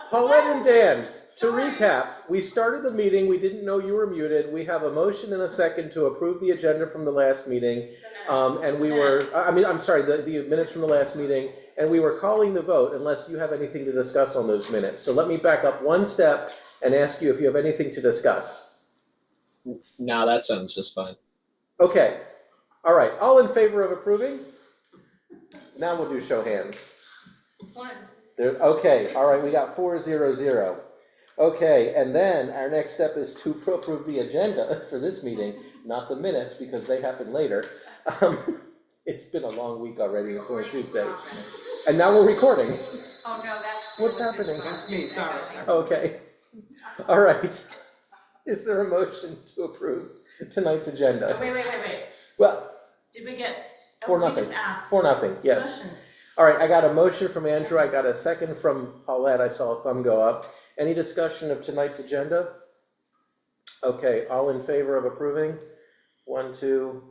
Paulette and Dan, to recap, we started the meeting, we didn't know you were muted. We have a motion and a second to approve the agenda from the last meeting. And we were, I'm sorry, the minutes from the last meeting, and we were calling the vote unless you have anything to discuss on those minutes. So let me back up one step and ask you if you have anything to discuss. No, that sounds just fine. Okay. All right, all in favor of approving? Now we'll do show hands. One. Okay, all right, we got 4-0-0. Okay, and then our next step is to approve the agenda for this meeting, not the minutes because they happen later. It's been a long week already, it's only Tuesday. And now we're recording. Oh, no, that's... What's happening? That's me, sorry. Okay, all right. Is there a motion to approve tonight's agenda? Oh, wait. Well, Did we get... 4-0. We just asked. 4-0, yes. Motion. All right, I got a motion from Andrew, I got a second from Paulette, I saw a thumb go up. Any discussion of tonight's agenda? Okay, all in favor of approving? 1, 2,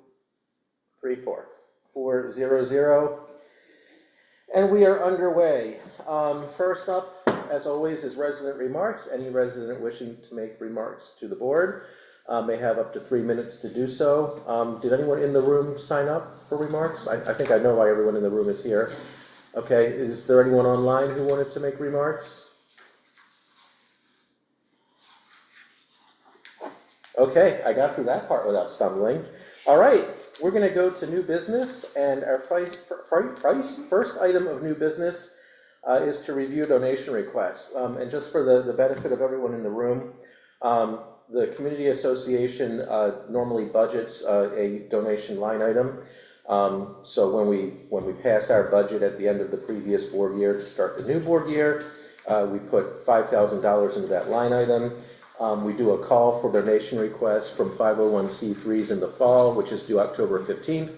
3, 4. 4-0-0. And we are underway. First up, as always, is resident remarks. Any resident wishing to make remarks to the board may have up to 3 minutes to do so. Did anyone in the room sign up for remarks? I think I know why everyone in the room is here. Okay, is there anyone online who wanted to make remarks? Okay, I got through that part without stumbling. All right, we're going to go to new business, and our first item of new business is to review donation requests. And just for the benefit of everyone in the room, the community association normally budgets a donation line item. So when we pass our budget at the end of the previous board year to start the new board year, we put $5,000 into that line item. We do a call for donation requests from 501c3s in the fall, which is due October 15th.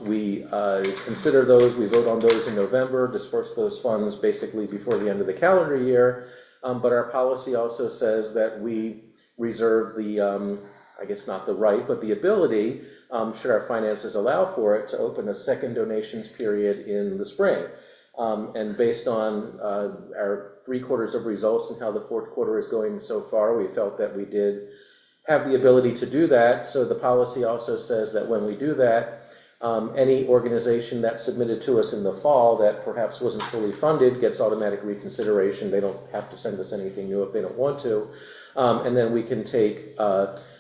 We consider those, we vote on those in November, disperse those funds basically before the end of the calendar year. But our policy also says that we reserve the, I guess not the right, but the ability, should our finances allow for it, to open a second donations period in the spring. And based on our 3/4 of results and how the fourth quarter is going so far, we felt that we did have the ability to do that. So the policy also says that when we do that, any organization that submitted to us in the fall that perhaps wasn't fully funded gets automatic reconsideration. They don't have to send us anything new if they don't want to. And then we can take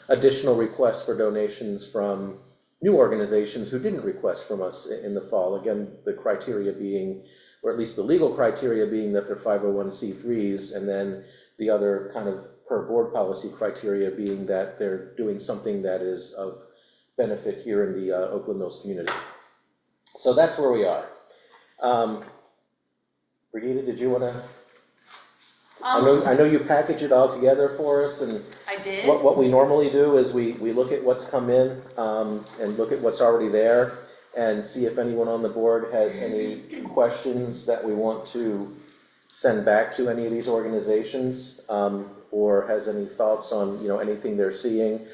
additional requests for donations from new organizations who didn't request from us in the fall. Again, the criteria being, or at least the legal criteria being that they're 501c3s, and then the other kind of per board policy criteria being that they're doing something that is of benefit here in the Oakland Mills community. So that's where we are. Brigitte, did you want to? I know you package it all together for us, and I did. What we normally do is we look at what's come in and look at what's already there and see if anyone on the board has any questions that we want to send back to any of these organizations, or has any thoughts on anything they're seeing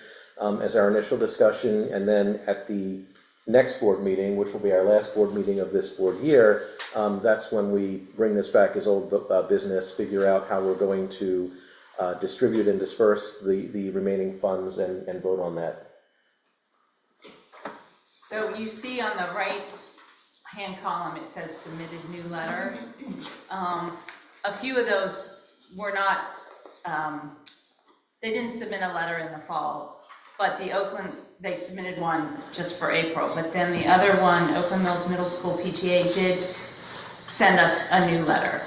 as our initial discussion. And then at the next board meeting, which will be our last board meeting of this board year, that's when we bring this back as old business, figure out how we're going to distribute and disperse the remaining funds and vote on that. So you see on the right-hand column, it says submitted new letter. A few of those were not, they didn't submit a letter in the fall, but the Oakland, they submitted one just for April. But then the other one, Oakland Mills Middle School PTA, did send us a new letter,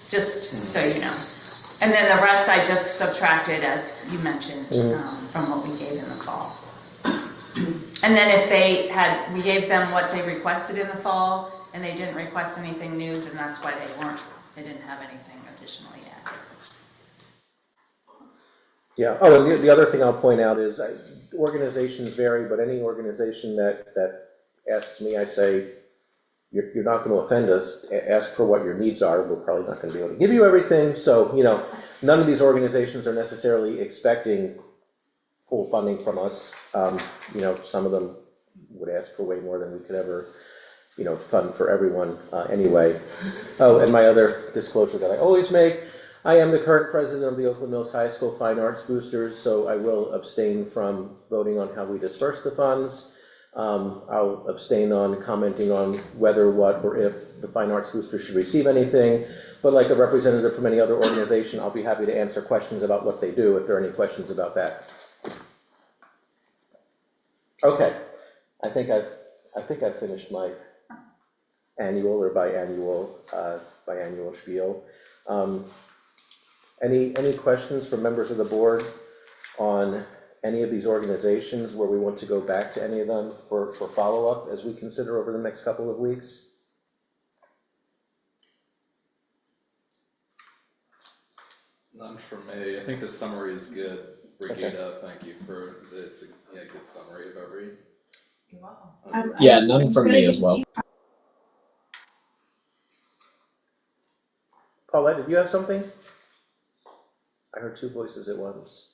just so you know. And then the rest I just subtracted, as you mentioned, from what we gave in the fall. And then if we gave them what they requested in the fall, and they didn't request anything new, then that's why they didn't have anything additionally yet. Yeah. Oh, and the other thing I'll point out is organizations vary, but any organization that asks me, I say, you're not going to offend us. Ask for what your needs are. We're probably not going to be able to give you everything. So, none of these organizations are necessarily expecting full funding from us. Some of them would ask for way more than we could ever, fund for everyone anyway. Oh, and my other standard disclosure that I always make. I am the current president of the Oakland Mills High School Fine Arts Boosters, so I will abstain from voting on how we disperse the funds. I'll abstain on commenting on whether, what, or if the Fine Arts Boosters should receive anything. But like a representative from any other organization, I'll be happy to answer questions about what they do if there are any questions about that. Okay, I think I've finished my annual or biannual spiel. Any questions from members of the board on any of these organizations where we want to go back to any of them for follow-up as we consider over the next couple of weeks? None for me. I think the summary is good. Brigida, thank you for it's a good summary of every. You're welcome. Yeah, none from me as well. Paulette, did you have something? I heard two voices at once.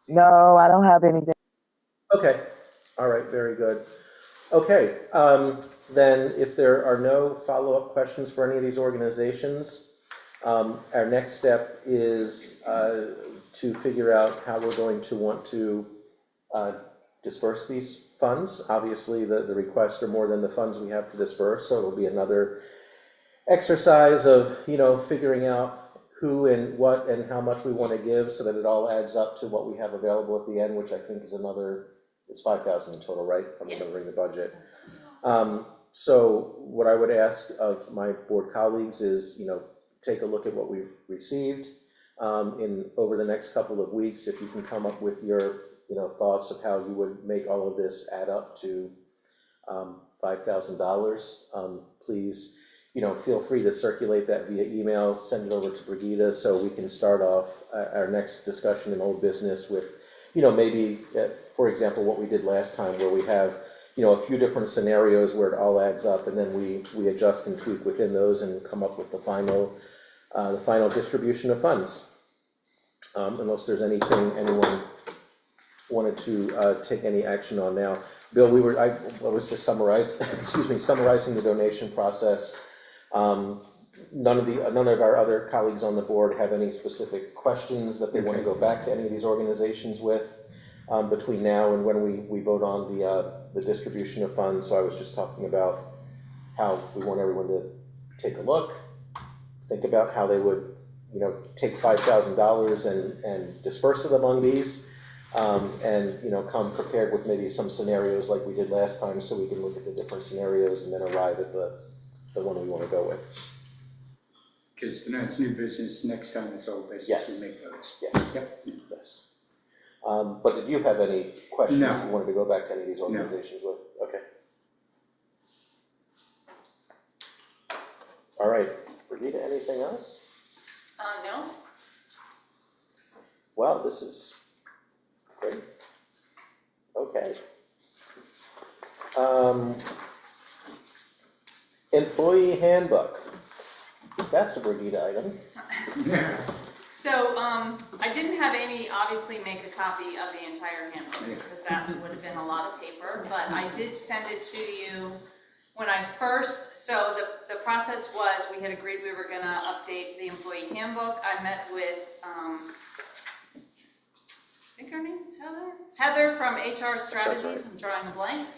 No, I don't have anything. Okay, all right, very good. Okay, then if there are no follow-up questions for any of these organizations, our next step is to figure out how we're going to want to disperse these funds. Obviously, the requests are more than the funds we have to disperse, so it'll be another exercise of, figuring out who and what and how much we want to give so that it all adds up to what we have available at the end, which I think is it's $5,000 in total, right? If I'm remembering the budget. So what I would ask of my board colleagues is, take a look at what we've received over the next couple of weeks. If you can come up with your, thoughts of how you would make all of this add up to $5,000, please, feel free to circulate that via email, send it over to Brigida so we can start off our next discussion in old business with, maybe, for example, what we did last time where we have, a few different scenarios where it all adds up and then we adjust and tweak within those and come up with the final distribution of funds. Unless there's anything anyone wanted to take any action on now. Bill, I was just summarizing the donation process. None of our other colleagues on the board have any specific questions that they want to go back to any of these organizations with between now and when we vote on the distribution of funds. So I was just talking about how we want everyone to take a look, think about how they would, take $5,000 and disperse it among these, and come prepared with maybe some scenarios like we did last time, so we can look at the different scenarios and then arrive at the one we want to go with. Because tonight's new business, next time it's old business, Yes. we make those. Yes. Yep. Yes. But did you have any questions No. you wanted to go back to any of these organizations with? Okay. All right. Brigida, anything else? No. Well, this is great. Okay. Employee handbook. That's a Brigida item. So, I didn't have Amy obviously make a copy of the entire handbook, because that would have been a lot of paper, but I did send it to you when I first, so the process was, we had agreed we were gonna update the employee handbook. I met with, I think her name is Heather? Heather from HR Strategies, I'm drawing a blank.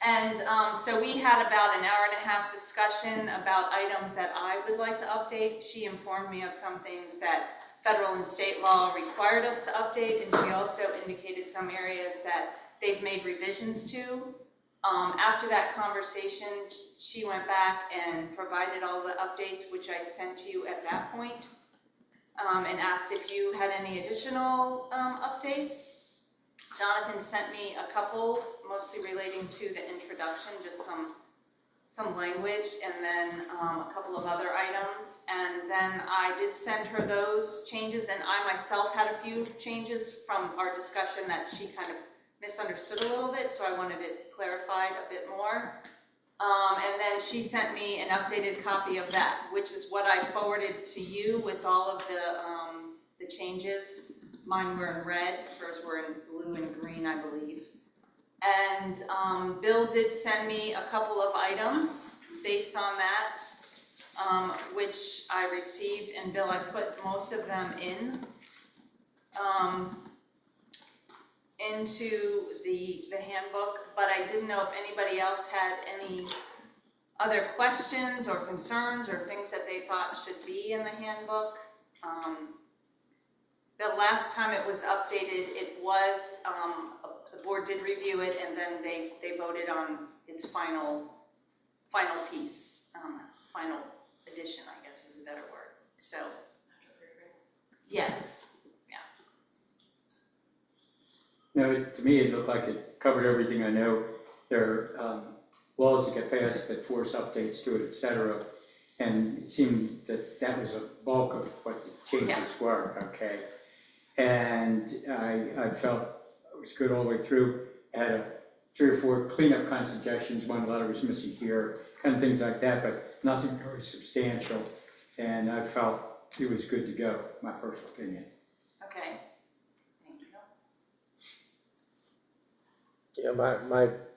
And so we had about an hour and a half discussion about items that I would like to update. She informed me of some things that federal and state law required us to update, and she also indicated some areas that they've made revisions to. After that conversation, she went back and provided all the updates, which I sent to you at that point, and asked if you had any additional updates. Jonathan sent me a couple, mostly relating to the introduction, just some language, and then a couple of other items. And then I did send her those changes, and I myself had a few changes from our discussion that she kind of misunderstood a little bit, so I wanted it clarified a bit more. And then she sent me an updated copy of that, which is what I forwarded to you with all of the changes. Mine were in red, hers were in blue and green, I believe. And Bill did send me a couple of items based on that, which I received, and Bill, I put most of them into the handbook, but I didn't know if anybody else had any other questions or concerns or things that they thought should be in the handbook. The last time it was updated, it was, the board did review it, and then they voted on its final piece, final edition, I guess is a better word. So, yes, No, to me, it looked like it covered everything. I know there are laws that get passed that force updates to it, et cetera. And it seemed that that was a bulk of what the changes were, okay? And I felt it was good all the way through. I had 3 or 4 cleanup kind of suggestions. One letter was missing here, kind of things like that, but nothing really substantial. And I felt it was good to go, my personal opinion. okay. Thank you. Yeah,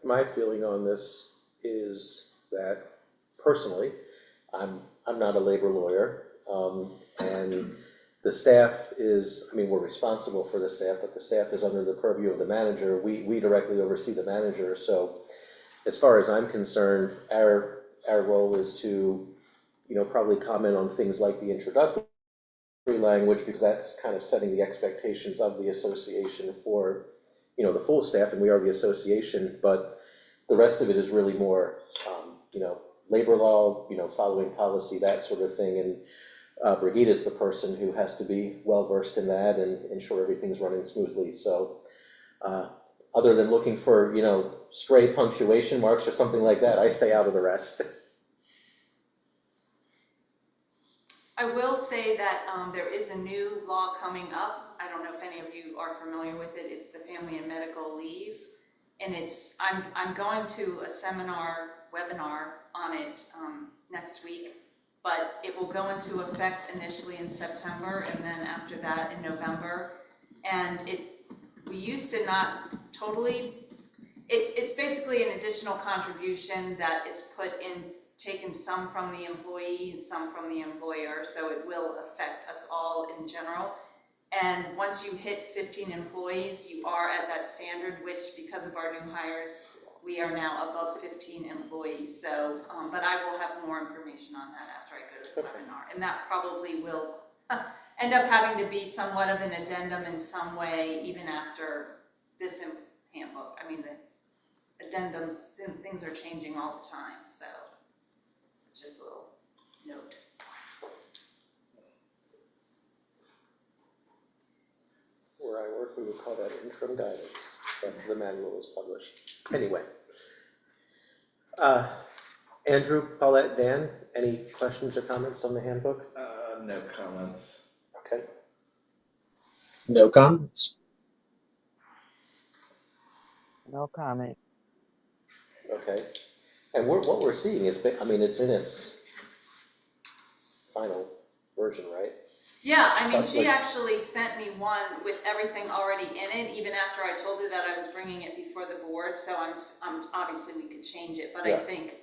my feeling on this is that personally, I'm not a labor lawyer, and the staff is, I mean, we're responsible for the staff, but the staff is under the purview of the manager. We directly oversee the manager, so as far as I'm concerned, our role is to, probably comment on things like the introductory language, because that's kind of setting the expectations of the association for, the full staff, and we are the association, but the rest of it is really more, labor law, following policy, that sort of thing, and Brigitte is the person who has to be well-versed in that and ensure everything's running smoothly, so other than looking for, stray punctuation marks or something like that, I stay out of the rest. I will say that there is a new law coming up. I don't know if any of you are familiar with it. It's the Family and Medical Leave. And I'm going to a webinar on it next week, but it will go into effect initially in September and then after that in November. And we used to not totally, it's basically an additional contribution that is taken some from the employee and some from the employer, so it will affect us all in general. And once you hit 15 employees, you are at that standard, which because of our new hires, we are now above 15 employees. So, but I will have more information on that after I go to the webinar. And that probably will end up having to be somewhat of an addendum in some way, even after this handbook. I mean, the addendums, things are changing all the time, so it's just a little note. Where I work, we would call that interim guidance after the manual is published. Anyway. Andrew, Paulette, Dan, any questions or comments on the handbook? No comments. Okay. No comments. No comment. Okay. And what we're seeing is, I mean, it's in its final version, right? Yeah, I mean, Sounds she like- actually sent me one with everything already in it, even after I told her that I was bringing it before the board, so I'm obviously we could change it, but Yeah. I think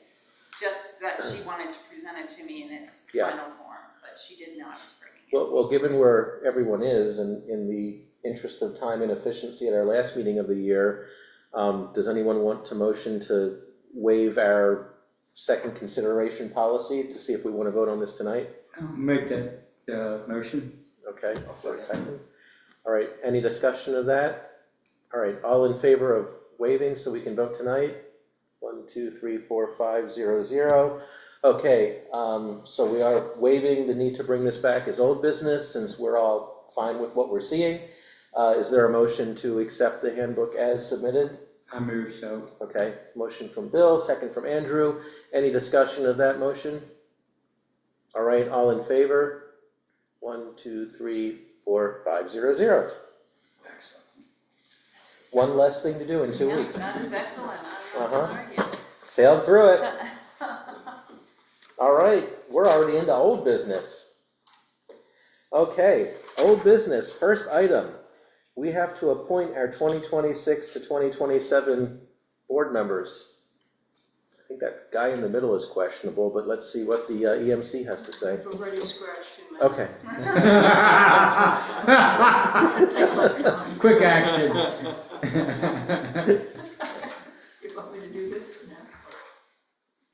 just that she wanted to present it to me in its Yeah. final form, but she did know I was bringing it. Well, given where everyone is, and in the interest of time and efficiency at our last meeting of the year, does anyone want to motion to waive our second consideration policy to see if we want to vote on this tonight? I'll make that motion. Okay, I'll so second. second. All right, any discussion of that? All right, all in favor of waiving so we can vote tonight? 1, 2, 3, 4, 5, 0, 0. Okay, so we are waiving the need to bring this back as old business since we're all fine with what we're seeing. Is there a motion to accept the handbook as submitted? I move so. Okay, motion from Bill, second from Andrew. Any discussion of that motion? All right, all in favor? 1, 2, 3, 4, 5, 0, 0. Excellent. One less thing to do in 2 Yeah, weeks. that is excellent, I'm not gonna argue. Sailed through it. All right, we're already into old business. Okay, old business, first item. We have to appoint our 2026 to 2027 Board members. I think that guy in the middle is questionable, but let's see what the EMC has to say. I've already scratched him out. Okay. Take less time. Quick action. You want me to do this?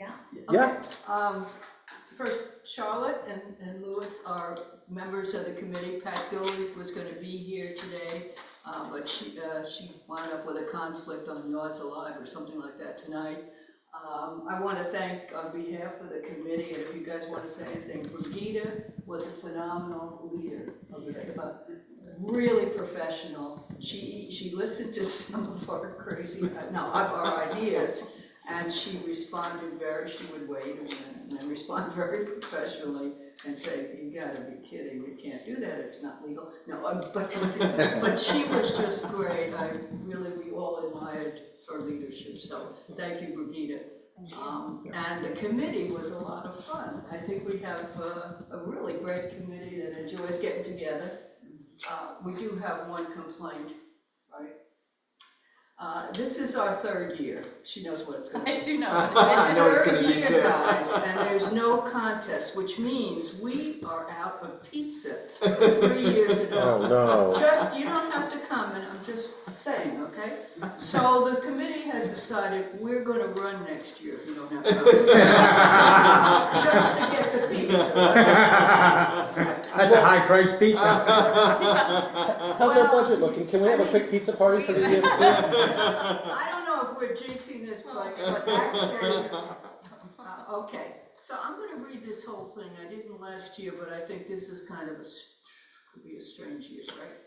No. Yeah. First, Charlotte and Louis are members of the committee. Pat Gillies was going to be here today, but she wound up with a conflict on Yards Alive or something like that tonight. I want to thank, on behalf of the committee, and if you guys want to say anything, Brigida was a phenomenal leader of the really professional. She listened to some of our crazy, of our ideas, and she responded she would wait and then respond very professionally and say, you gotta be kidding, we can't do that, it's not legal. No, but she was just great. We all admired her leadership, so thank you, Brigida. And the committee was a lot of fun. I think we have a really great committee that enjoys getting together. We do have one complaint, right? This is our third year. She knows what it's going to be. I do know. I know it's gonna be Third too. year, guys, and there's no contest, which means we are out of pizza 3 years ago. Oh, no. Just, you don't have to comment, I'm just saying, okay? So the committee has decided we're gonna run next year if you don't have to. Just to get the pizza. That's a high-priced pizza. How's our budget looking? Can we have a quick pizza party for the EMC? I don't know if we're jinxing this, but actually, okay. So I'm gonna read this whole thing. I didn't last year, but I think this is kind of could be a strange year, right?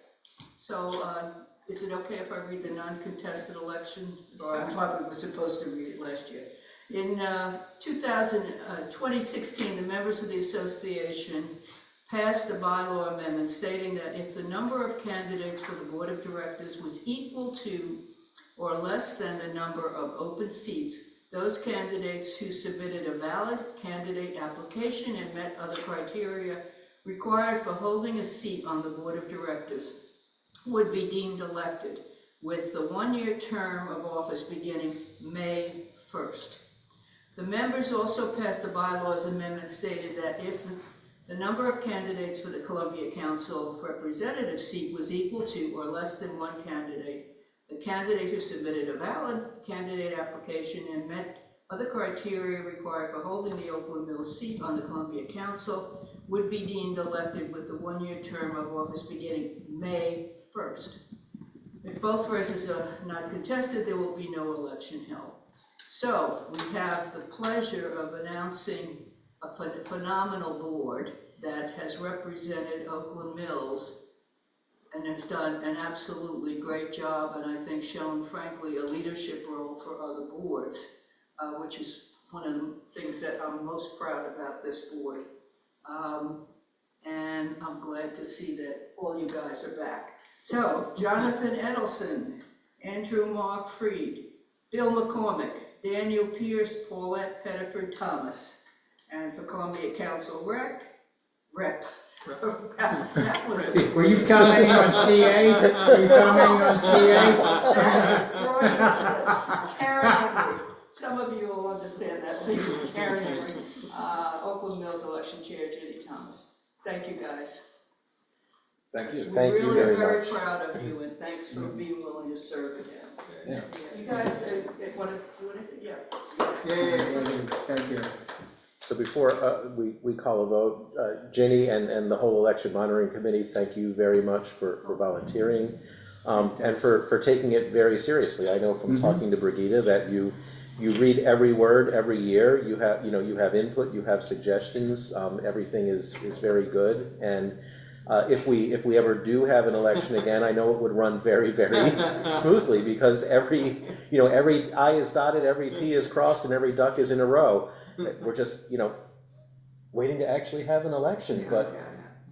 So, is it okay if I read the non-contested election? Or I probably was supposed to read it last year. In 2016, the members of the association passed a bylaw amendment stating that if the number of candidates for the board of directors was equal to or less than the number of open seats, those candidates who submitted a valid candidate application and met other criteria required for holding a seat on the board of directors would be deemed elected, with the one-year term of office beginning May 1st. The members also passed a bylaws amendment stated that if the number of candidates for the Columbia Council representative seat was equal to or less than one candidate, the candidate who submitted a valid candidate application and met other criteria required for holding the Oakland Mills seat on the Columbia Council would be deemed elected with the one-year term of office beginning May 1st. If both races are not contested, there will be no election held. So we have the pleasure of announcing a phenomenal board that has represented Oakland Mills and has done an absolutely great job, and I think shown, frankly, a leadership role for other boards, which is one of the things that I'm most proud about this board. And I'm glad to see that all you guys are back. So, Jonathan Edelson, Andrew Mark Freed, Bill McCormick, Daniel Pierce, Paulette Pettiford Thomas, and for Columbia Council Rep. That was a Were you commenting on CA? Were you commenting on CA? Karen Henry. Some of you will understand that. Please, Karen Henry, Oakland Mills election chair, Judy Thomas. Thank you, guys. Thank you. Thank you We're very really much. proud of you, and thanks for being willing to serve again. Yeah. You guys want to do anything? Yeah. Thank you. So before we call a vote, Ginny and the whole election monitoring committee, thank you very much for volunteering and for taking it very seriously. I know from talking to Brigida that you read every word every year. You have input, you have suggestions. Everything is very good. And if we ever do have an election again, I know it would run very, very smoothly because every I is dotted, every T is crossed, and every duck is in a row. We're just, waiting to actually have an election. But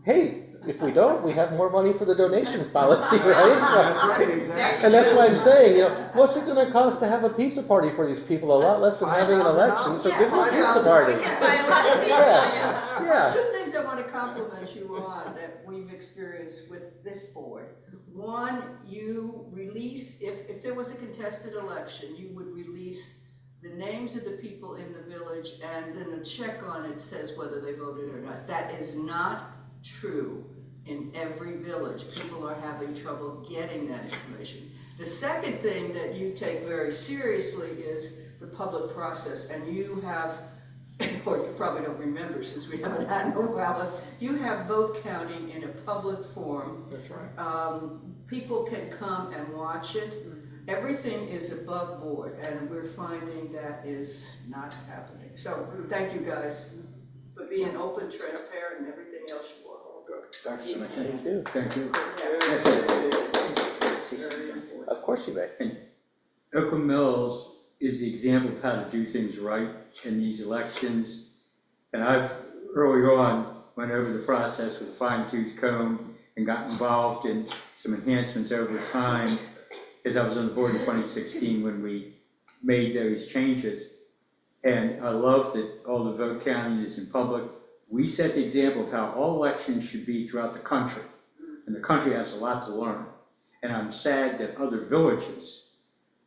hey, if we don't, we have more money for the donations policy, right? That's right, exactly. And that's why I'm saying, what's it going to cost to have a pizza party for these people? A lot less than having an election. So give them a pizza party. Buy a lot of pizza, Yeah. Two things I want to compliment you on that we've experienced with this board. One, you release, if there was a contested election, you would release the names of the people in the village, and then the check on it says whether they voted or not. That is not true in every village. People are having trouble getting that information. The second thing that you take very seriously is the public process, and you have, or you probably don't remember since we haven't had it in a while, but you have vote counting in a public forum. That's right. People can come and watch it. Everything is above board, and we're finding that is not happening. So thank you guys for being open, transparent, and everything else you are. Thanks, Jimmy. Thank you. Thank you. Of course you may. Oakland Mills is the example of how to do things right in these elections. And I've, early on, went over the process with a fine-tooth comb and got involved in some enhancements over time, as I was on the board in 2016 when we made those changes. And I love that all the vote counting is in public. We set the example of how all elections should be throughout the country. And the country has a lot to learn. And I'm sad that other villages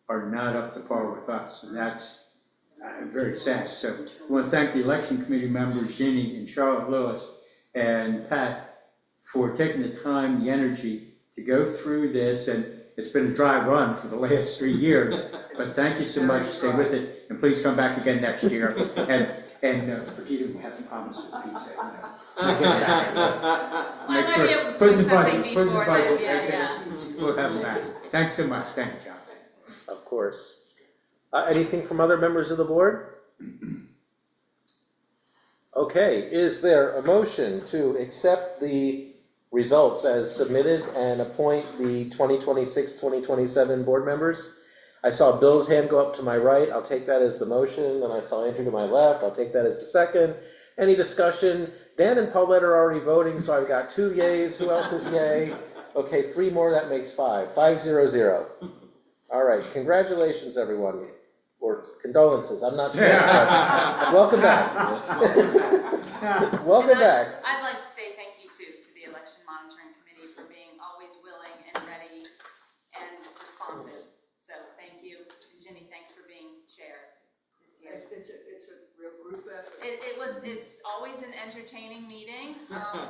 are not up to par with us. And that's very sad. So I want to thank the election committee members, Ginny and Charlotte Lewis and Pat, for taking the time, the energy to go through this. And it's been a dry run for the last 3 years. But thank you so much. Stay with it. And please come back again next year. And you didn't have to promise a pizza. I might be able to swing something before then, yeah. We'll have them back. Thanks so much. Thank you, John. Of course. Anything from other members of the board? Okay, is there a motion to accept the results as submitted and appoint the 2026-2027 board members? I saw Bill's hand go up to my right. I'll take that as the motion. And I saw Andrew to my left. I'll take that as the second. Any discussion? Dan and Paulette are already voting, so I've got 2 yays. Who else is yay? Okay, 3 more, that makes 5. 5-0-0. All right, congratulations, everyone. Or condolences, I'm not sure. Welcome back. Welcome back. I'd like to say thank you to the Election Monitoring Committee for being always willing and ready and responsive. So thank you. And Ginny, thanks for being chair this year. It's a real group effort. It's always an entertaining meeting,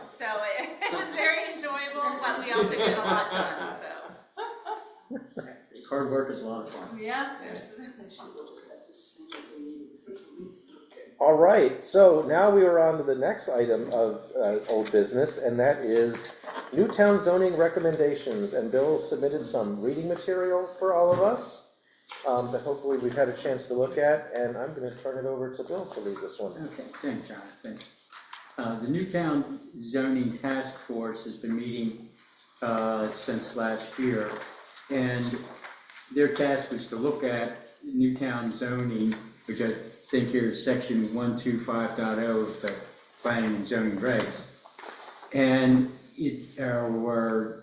so it was very enjoyable, but we also get a lot done, so. Hard work is a lot of fun. Yeah. All right, so now we are on to the next item of old business, and that is Newtown zoning recommendations. And Bill submitted some reading material for all of us that hopefully we've had a chance to look at, and I'm going to turn it over to Bill to read this one. Okay, thanks, Jonathan. The Newtown Zoning Task Force has been meeting since last year, and their task was to look at Newtown zoning, which I think here is section 125.0 of the planning and zoning regs. And our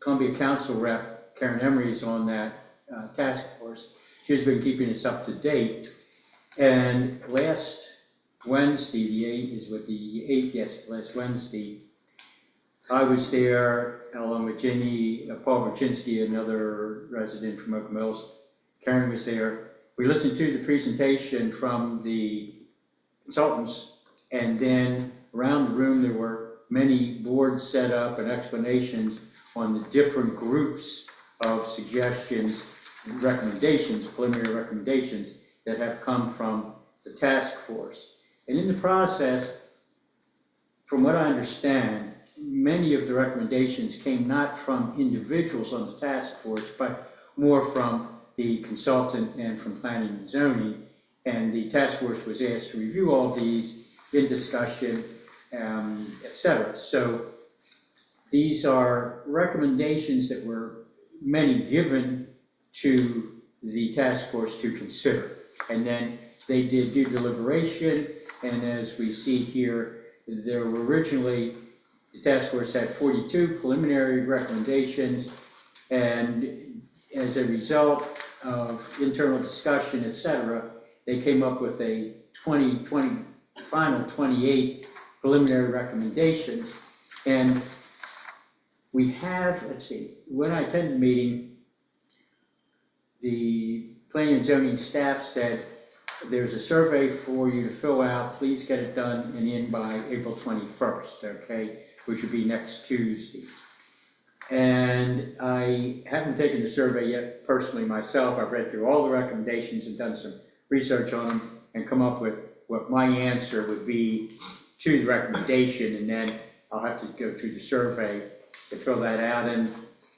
Columbia Council rep, Karen Emery, is on that task force. She's been keeping us up to date. And last Wednesday, the 8th, yes, last Wednesday, I was there along with Ginny, Paul Wojcinski, another resident from Oak Mills. Karen was there. We listened to the presentation from the consultants, and then around the room there were many boards set up and explanations on the different groups of suggestions, recommendations, preliminary recommendations that have come from the task force. And in the process, from what I understand, many of the recommendations came not from individuals on the task force, but more from the consultant and from planning and zoning. And the task force was asked to review all these in discussion, etc. So these are recommendations that were many given to the task force to consider. And then they did due deliberation, and as we see here, there were originally, the task force had 42 preliminary recommendations, and as a result of internal discussion, etc., they came up with a final 28 preliminary recommendations. And we have, let's see, when I attended the meeting, the planning and zoning staff said, there's a survey for you to fill out, please get it done and in by April 21st, okay, which would be next Tuesday. And I haven't taken the survey yet personally myself. I've read through all the recommendations and done some research on them and come up with what my answer would be to the recommendation, and then I'll have to go through the survey to fill that out. And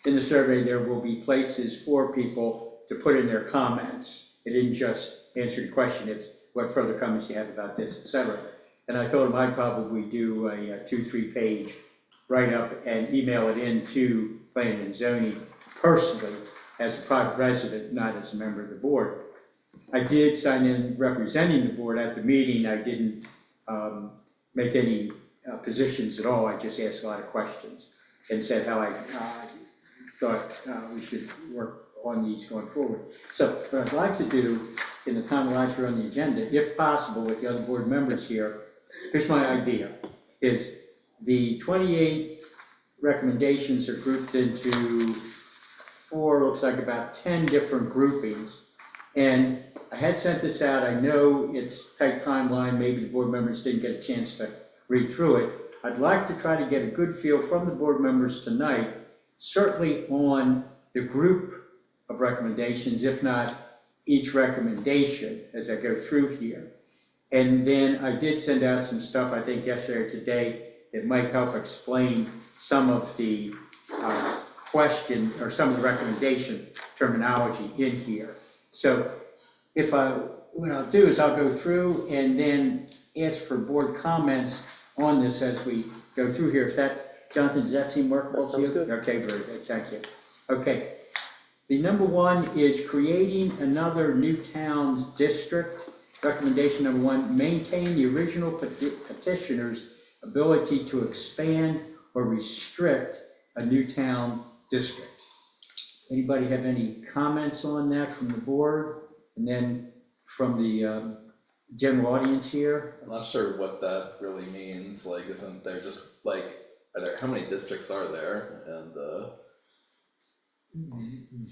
in the survey, there will be places for people to put in their comments. It didn't just answer the question, it's what further comments you have about this, etc. And I told him I'd probably do a 2-3 page write-up and email it in to planning and zoning personally as a private resident, not as a member of the board. I did sign in representing the board at the meeting. I didn't make any positions at all. I just asked a lot of questions and said how I thought we should work on these going forward. So what I'd like to do in the time allowed here on the agenda, if possible with the other board members here, here's my idea, is the 28 recommendations are grouped into 4, looks like about 10 different groupings. And I had sent this out. I know it's tight timeline. Maybe the board members didn't get a chance to read through it. I'd like to try to get a good feel from the board members tonight, certainly on the group of recommendations, if not each recommendation as I go through here. And then I did send out some stuff, I think yesterday or today, that might help explain some of the question or some of the recommendation terminology in here. So what I'll do is I'll go through and then ask for board comments on this as we go through here. If that, Jonathan, does that seem workable to you? That sounds good. Okay, very good, thank you. Okay, the number 1 is creating another new town district. Recommendation number 1, maintain the original petitioner's ability to expand or restrict a new town district. Anybody have any comments on that from the board? And then from the general audience here? I'm not sure what that really means. Like, isn't there just like, how many districts are there? And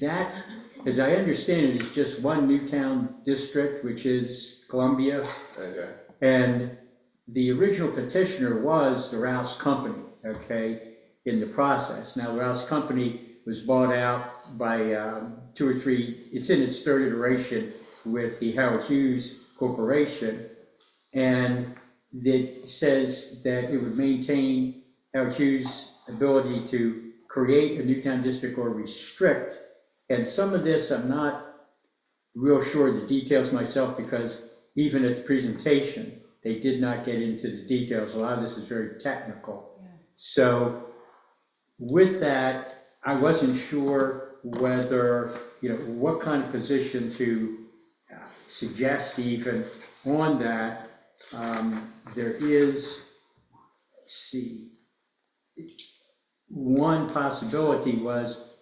that, as I understand it, is just one new town district, which is Columbia. okay, And the original petitioner was the Rouse Company, okay, in the process. Now, the Rouse Company was bought out by 2 or 3, it's in its 3rd iteration with the Howard Hughes Corporation. And it says that it would maintain Howard Hughes' ability to create a new town district or restrict. And some of this, I'm not real sure of the details myself, because even at the presentation, they did not get into the details. A lot of this is very technical. Yeah. So with that, I wasn't sure whether, what kind of position to suggest even on that. There is, let's see, one possibility was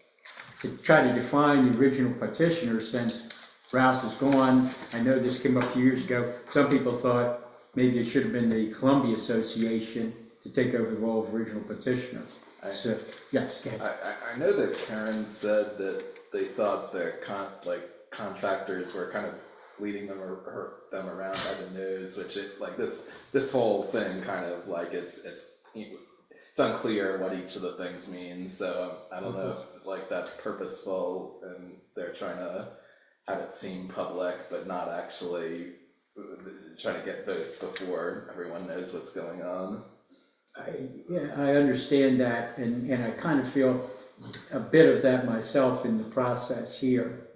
to try to define the original petitioner, since Rouse is gone. I know this came up a few years ago. Some people thought maybe it should have been the Columbia Association to take over the role of original petitioner. So, yes, go ahead. I know that Karen said that they thought their contractors were kind of leading them around by the nose, which this whole thing kind of like it's unclear what each of the things means. So I don't know if that's purposeful and they're trying to have it seem public, but not actually trying to get votes before everyone knows what's going on. I understand that, and I kind of feel a bit of that myself in the process here.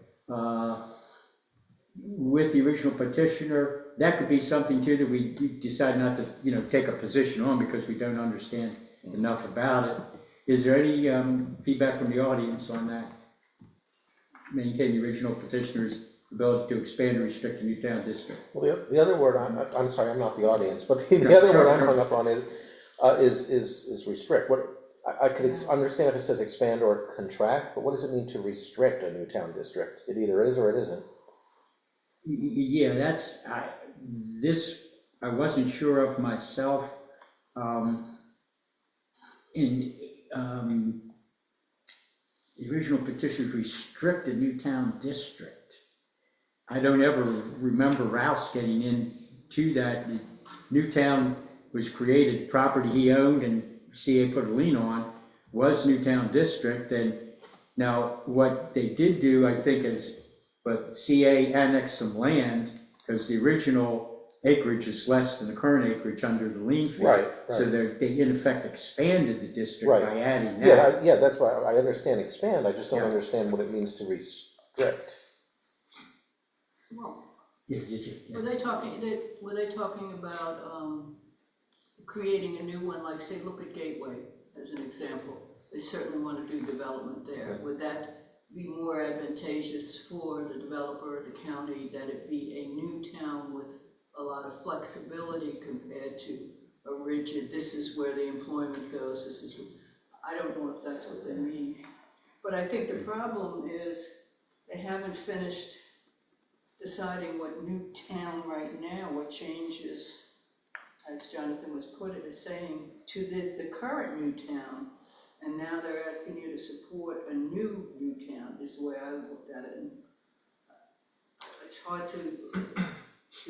With the original petitioner, that could be something too that we decide not to, take a position on because we don't understand enough about it. Is there any feedback from the audience on that? Maintain the original petitioner's ability to expand or restrict a new town district. Well, the other word, I'm sorry, I'm not the audience, but the other word I'm hung up on is restrict. What I could understand if it says expand or contract, but what does it mean to restrict a new town district? It either is or it isn't. Yeah, that's this I wasn't sure of myself. the original petitions restrict the Newtown district. I don't ever remember Rouse getting into that. Newtown was created, property he owned and CA put a lien on was Newtown district. And now what they did do, I think, is, but CA annexed some land because the original acreage is less than the current acreage under the lien fee. Right. So they in effect expanded the district Right. by adding that. Yeah, yeah, that's why I understand expand, I just don't Yeah. understand what it means to restrict. Well, Yeah, yeah. were they talking about, creating a new one, like say, look at Gateway as an example? They certainly want to do development there. Would that be more advantageous for the developer, the county, that it be a new town with a lot of flexibility compared to a rigid, this is where the employment goes, this is, I don't know if that's what they mean. But I think the problem is they haven't finished deciding what new town right now, what changes, as Jonathan was saying, to the current new town. And now they're asking you to support a new town, is the way I looked at it. And it's hard to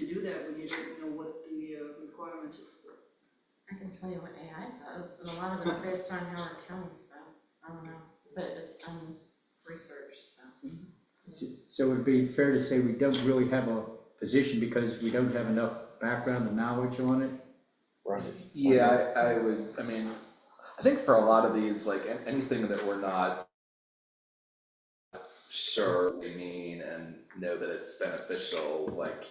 do that when you don't know what the requirements are. I can tell you what AI says, and a lot of it's based on Howard County stuff. I don't know, but it's research, so. So it would be fair to say we don't really have a position because we don't have enough background and knowledge on it? Right. Yeah, I mean, I think for a lot of these, like anything that we're not sure we mean and know that it's beneficial, like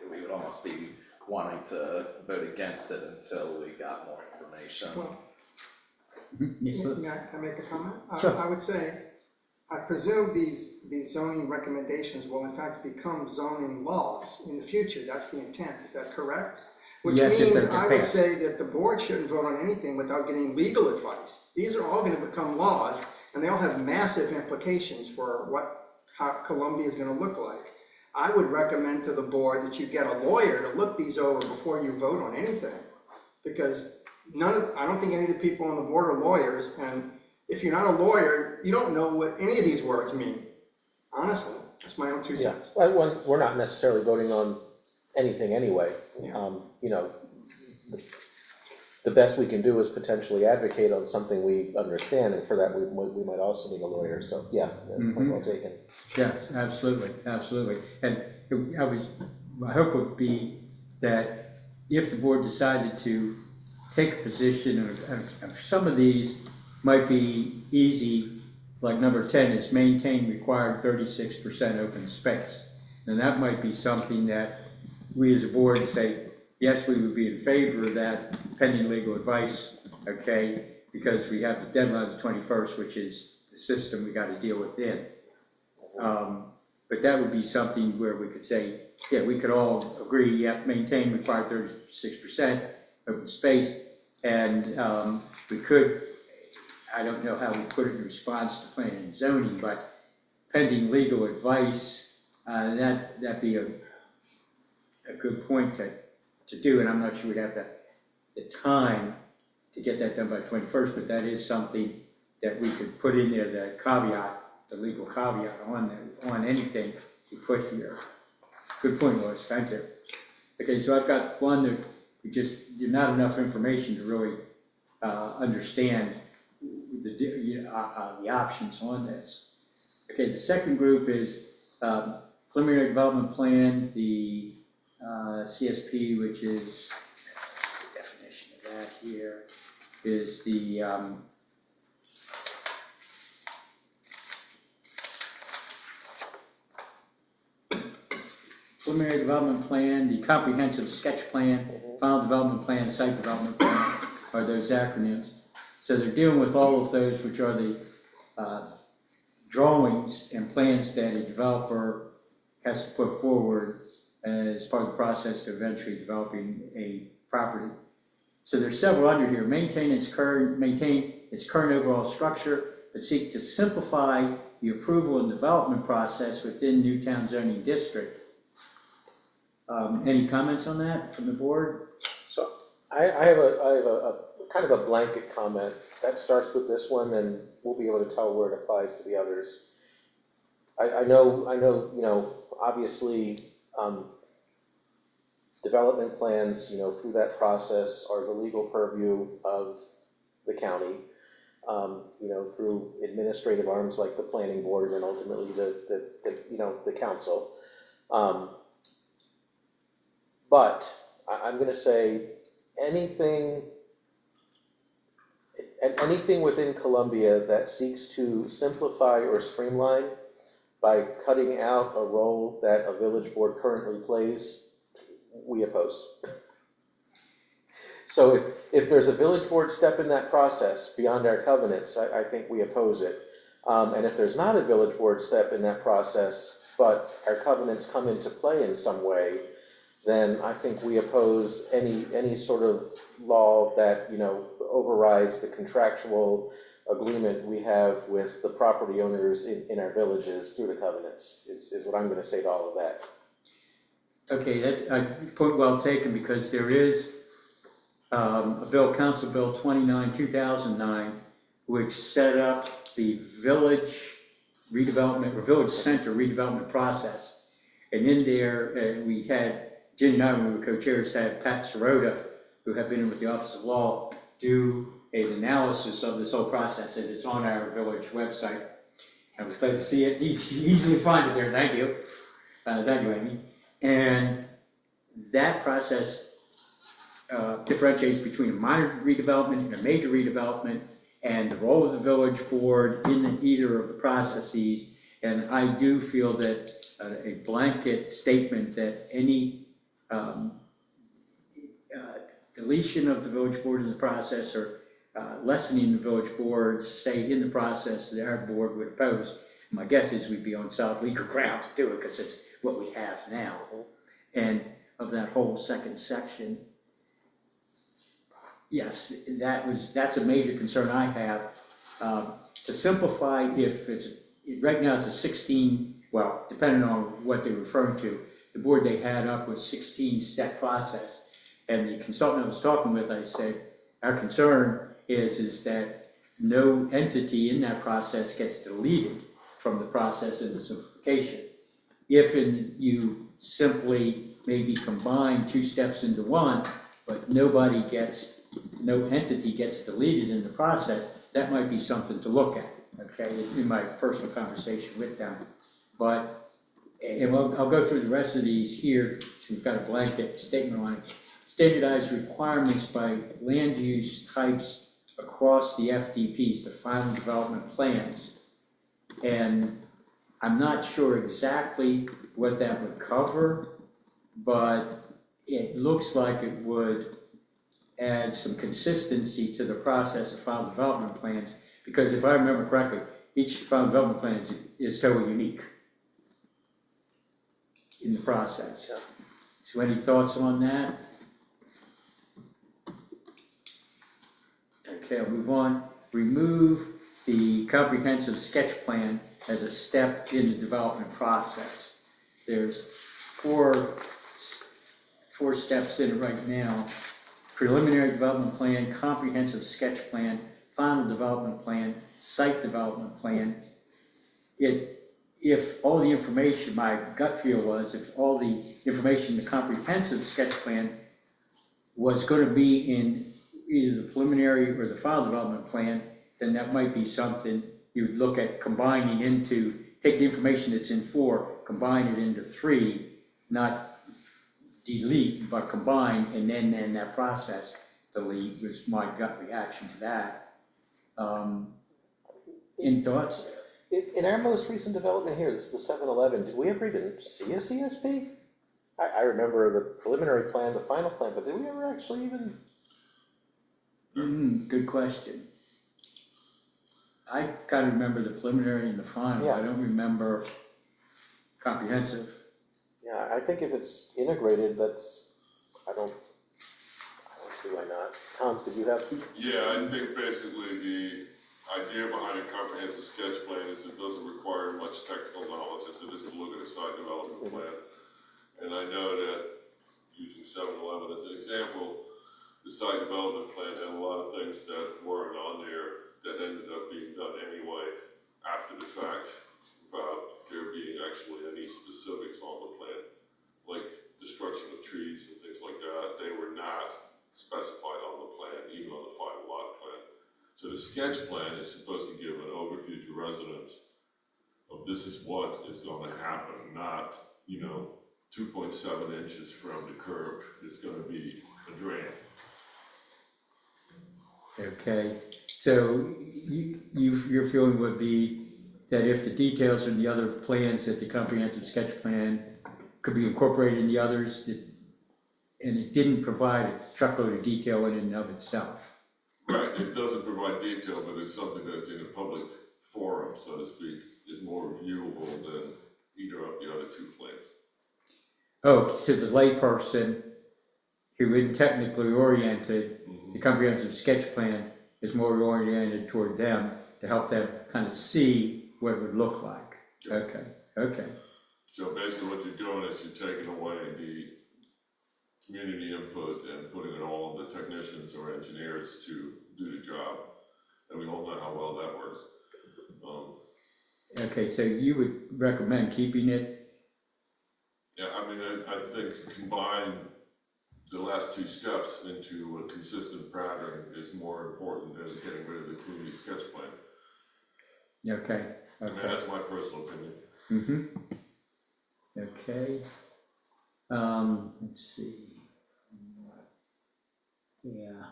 we would almost be wanting to vote against it until we got more information. Well, Yes, let's- May I make a comment? Sure. I would say, I presume these zoning recommendations will in fact become zoning laws in the future. That's the intent, is that correct? Which Yes, if means they're I would passed. say that the board shouldn't vote on anything without getting legal advice. These are all gonna become laws, and they all have massive implications for how Columbia is gonna look like. I would recommend to the board that you get a lawyer to look these over before you vote on anything. Because I don't think any of the people on the board are lawyers, and if you're not a lawyer, you don't know what any of these words mean. Honestly, that's my own 2 Yeah, cents. well, we're not necessarily voting on anything anyway. Yeah. You know, the best we can do is potentially advocate on something we understand, and for that, we might also need a lawyer, so, yeah, point well taken. Yes, absolutely, absolutely. And my hope would be that if the board decided to take a position, and some of these might be easy, like number 10 is maintain required 36% open space. And that might be something that we as a board say, yes, we would be in favor of that pending legal advice, okay? Because we have the deadline of the 21st, which is the system we got to deal with then. But that would be something where we could say, yeah, we could all agree, yeah, maintain required 36% open space. And we could, I don't know how we put it in response to planning and zoning, but pending legal advice, that'd be a good point to do. And I'm not sure we'd have the time to get that done by 21st, but that is something that we could put in there, the caveat, the legal caveat on anything we put here. Good point, Lois, thank you. Okay, so I've got one that there's not enough information to really understand the options on this. Okay, the second group is preliminary development plan, the CSP, which is, the definition of that here, is the preliminary development plan, the comprehensive sketch plan, final development plan, site development plan, are those acronyms. So they're dealing with all of those, which are the drawings and plans that a developer has to put forward as part of the process to eventually developing a property. So there's several under here. Maintain its current overall structure, but seek to simplify the approval and development process within Newtown zoning district. Any comments on that from the board? So I have a kind of a blanket comment that starts with this one, and we'll be able to tell where it applies to the others. I know, you know, obviously, development plans, you know, through that process are the legal purview of the county, you know, through administrative arms like the planning board and ultimately the you know, the council. But I'm gonna say anything within Columbia that seeks to simplify or streamline by cutting out a role that a village board currently plays, we oppose. So if there's a village board step in that process beyond our covenants, I think we oppose it. And if there's not a village board step in that process, but our covenants come into play in some way, then I think we oppose any sort of law that, you know, overrides the contractual agreement we have with the property owners in our villages through the covenants, is what I'm gonna say to all of that. Okay, that's a point well taken, because there is a bill, Council Bill 29, 2009, which set up the village redevelopment, or village center redevelopment process. And in there, we had, Jen and I, when we were co-chairs, had Pat Sirota, who had been in with the Office of Law, do an analysis of this whole process, and it's on our village website. I was glad to see it. You easily find it there. Thank you. Thank you, Amy. And that process differentiates between a minor redevelopment and a major redevelopment, and the role of the village board in either of the processes. And I do feel that a blanket statement that any deletion of the village board in the process, or lessening the village board's say in the process, that our board would oppose. My guess is we'd be on solid legal ground to do it, because it's what we have now. And of that whole second section, yes, that's a major concern I have. To simplify, if it's, right now it's a 16, well, depending on what they're referring to, the board they had up was 16-step process. And the consultant I was talking with, I said, our concern is that no entity in that process gets deleted from the process of the simplification. If you simply maybe combine 2 steps into one, but no entity gets deleted in the process, that might be something to look at, okay, in my personal conversation with them. But, and I'll go through the rest of these here, so we've got a blanket statement on it. Standardized requirements by land use types across the FDPs, the final development plans. And I'm not sure exactly what that would cover, but it looks like it would add some consistency to the process of final development plans, because if I remember correctly, each final development plan is totally unique in the process. Yeah. So any thoughts on that? Okay, I'll move on. Remove the comprehensive sketch plan as a step in the development process. There's four steps in it right now: preliminary development plan, comprehensive sketch plan, final development plan, site development plan. If all the information, my gut feel was, if all the information in the comprehensive sketch plan was going to be in either the preliminary or the final development plan, then that might be something you would look at combining into, take the information that's in 4, combine it into 3, not delete, but combine, and then in that process, delete, was my gut reaction to that. Any thoughts? In our most recent development here, this is the 7-Eleven, did we ever even see a CSP? I remember the preliminary plan, the final plan, but did we ever actually even? Good question. I kind of remember the preliminary and the final. Yeah. I don't remember comprehensive. Yeah, I think if it's integrated, I don't see why not. Hans, did you have? Yeah, I think basically the idea behind a comprehensive sketch plan is it doesn't require much technical knowledge, as it is to look at a site development plan. And I know that, using 7-Eleven as an example, the site development plan had a lot of things that weren't on there that ended up being done anyway after the fact, without there being actually any specifics on the plan, like destruction of trees and things like that. They were not specified on the plan, even on the final lot plan. So the sketch plan is supposed to give an overview to residents of this is what is going to happen, not, 2.7 inches from the curb is going to be a drain. Okay, so your feeling would be that if the details in the other plans, that the comprehensive sketch plan could be incorporated in the others, and it didn't provide a truckload of detail in and of itself. Right, it doesn't provide detail, but it's something that's in a public forum, so to speak, is more viewable than either of the other two plans. Oh, so the layperson who isn't technically oriented, the comprehensive sketch plan is more oriented toward them to help them kind of see what it would look like. Okay. So basically what you're doing is you're taking away the community input and putting it all on the technicians or engineers to do the job. And we all know how well that works. Okay, so you would recommend keeping it? Yeah, I mean, I think combine the last two steps into a consistent pattern is more important than getting rid of the community sketch plan. Okay. I mean, that's my personal opinion. Okay. Let's see. Yeah.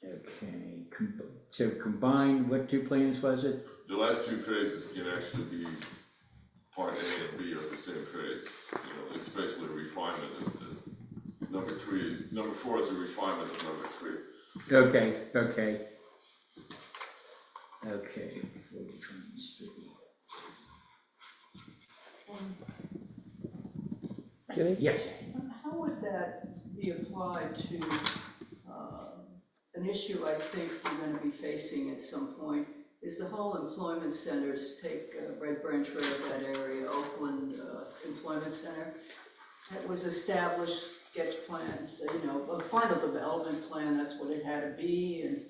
Okay. So combine, what two plans was it? The last two phases can actually be part A and B of the same phase. It's basically a refinement of the number 4 is a refinement of number 3. Okay. Jenny? Yes. How would that be applied to an issue I think we're going to be facing at some point? Is the whole employment centers, take Red Branch Road, that area, Oakland Employment Center, that was established sketch plans, a final development plan, that's what it had to be, and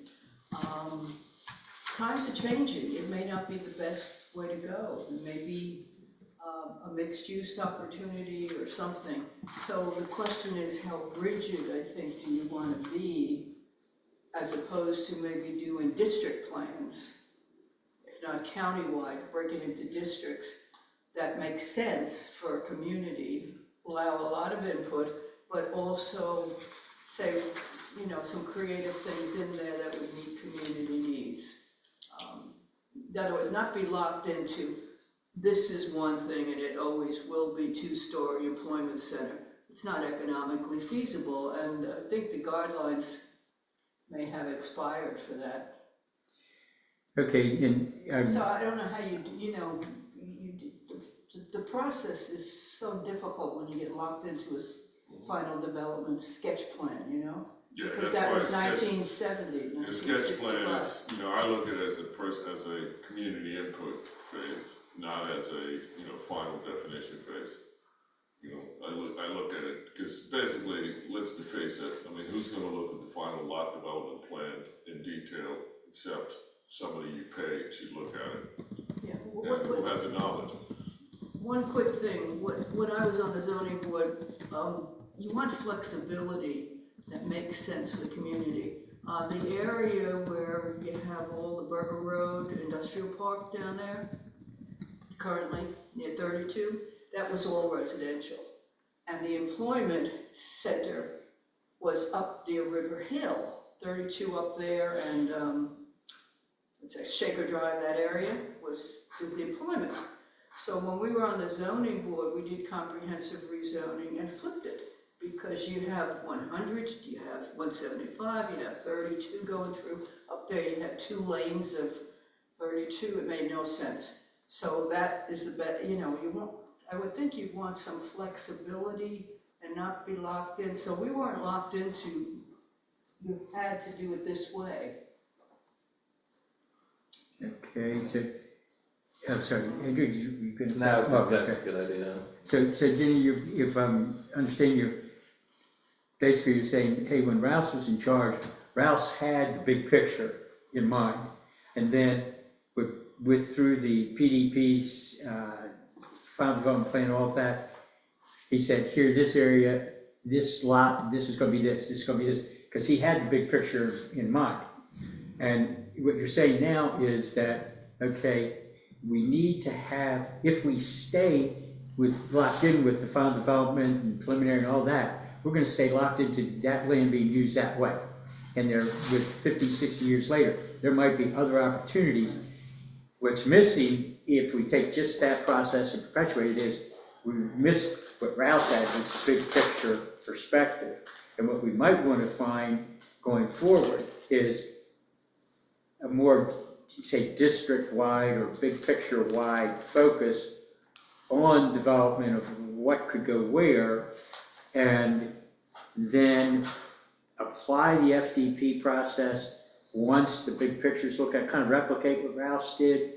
times are changing. It may not be the best way to go. It may be a mixed-use opportunity or something. So the question is, how rigid, I think, do you want to be, as opposed to maybe doing district plans, if not countywide, breaking into districts that make sense for a community, allow a lot of input, but also say, some creative things in there that would meet community needs. In other words, not be locked into, this is one thing and it always will be 2-story employment center. It's not economically feasible, and I think the guidelines may have expired for that. Okay, and So I don't know how the process is so difficult when you get locked into a final development sketch plan, Yeah, because that's that why was a sketch- 1970, The sketch plan 1965. is, I look at it as a community input phase, not as a, final definition phase. I look at it, because basically, let's face it, I mean, who's gonna look at the final lot development plan in detail, except somebody you pay to look at it, Yeah. and who has the knowledge? One quick thing, when I was on the zoning board, you want flexibility that makes sense for the community. The area where you have all the Burger Road Industrial Park down there, currently near 32, that was all residential. And the employment center was up near River Hill, 32 up there, and it's like Shaker Drive, that area was the employment. So when we were on the zoning board, we did comprehensive rezoning and flipped it, because you have 100, you have 175, you have 32 going through. Up there you had 2 lanes of 32, it made no sense. So that is the best, I would think you'd want some flexibility and not be locked in. So we weren't locked into, you had to do it this way. okay, so I'm sorry, Andrew, you going to say? No, I was gonna say Oh, it's a okay. good idea. So Jenny, if I'm understanding you, basically you're saying, hey, when Rouse was in charge, Rouse had the big picture in mind. And then through the PDP's final development plan, all of that, he said, here, this area, this lot, this is gonna be this is gonna be this, because he had the big picture in mind. And what you're saying now is that, okay, we need to have, if we stay locked in with the final development and preliminary and all that, we're gonna stay locked into that land being used that way. And there, with 50, 60 years later, there might be other opportunities. What's missing, if we take just that process and perpetuate it, is we missed what Ralph had, this big picture perspective. And what we might want to find going forward is a more, say, district-wide or big picture-wide focus on development of what could go where, and then apply the FDP process once the big pictures look at, kind of replicate what Ralph's did.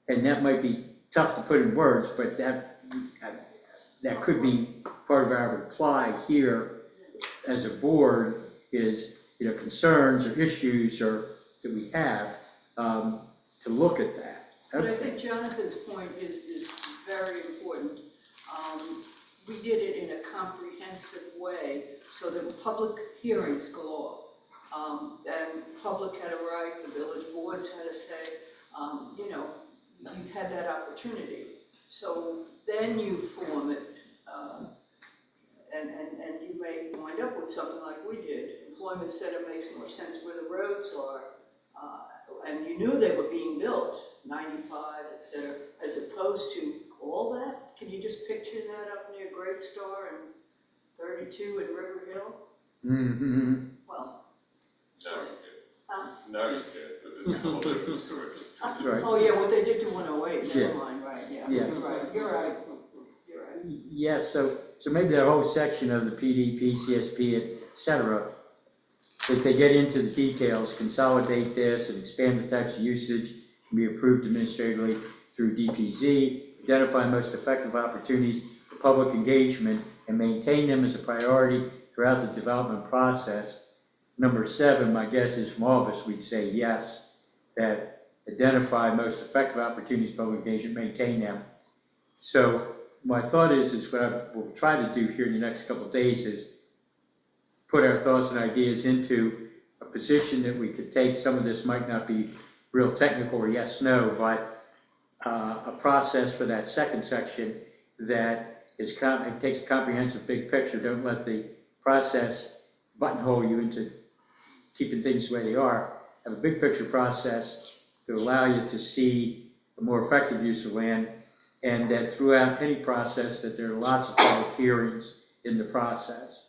And that might be tough to put in words, but that could be part of our reply here as a board is, concerns or issues or that we have to look at that. But I think Jonathan's point is very important. We did it in a comprehensive way so that public hearings galore. And public had a right, the village boards had a say, you've had that opportunity. So then you form it, and you may wind up with something like we did. Employment center makes more sense where the roads are, and you knew they were being built, 95, et cetera, as opposed to all that. Can you just picture that up near Great Star and 32 in River Hill? Mm-hmm. Well, Now you can't, but it's a whole different story. Right. oh yeah, what they did to 108, Yeah. never mind, right, yeah. Yeah. You're right, you're right, you're right. Yes, so maybe that whole section of the PDP, CSP, et cetera, as they get into the details, consolidate this and expand the types of usage, can be approved administratively through DPZ, identify most effective opportunities for public engagement, and maintain them as a priority throughout the development process. Number 7, my guess is from all of us, we'd say yes, that identify most effective opportunities for public engagement, maintain them. So my thought is what we'll try to do here in the next couple of days is put our thoughts and ideas into a position that we could take. Some of this might not be real technical or yes, no, but a process for that second section that is it takes a comprehensive big picture. Don't let the process buttonhole you into keeping things the way they are. Have a big picture process to allow you to see a more effective use of land, and that throughout any process that there are lots of public hearings in the process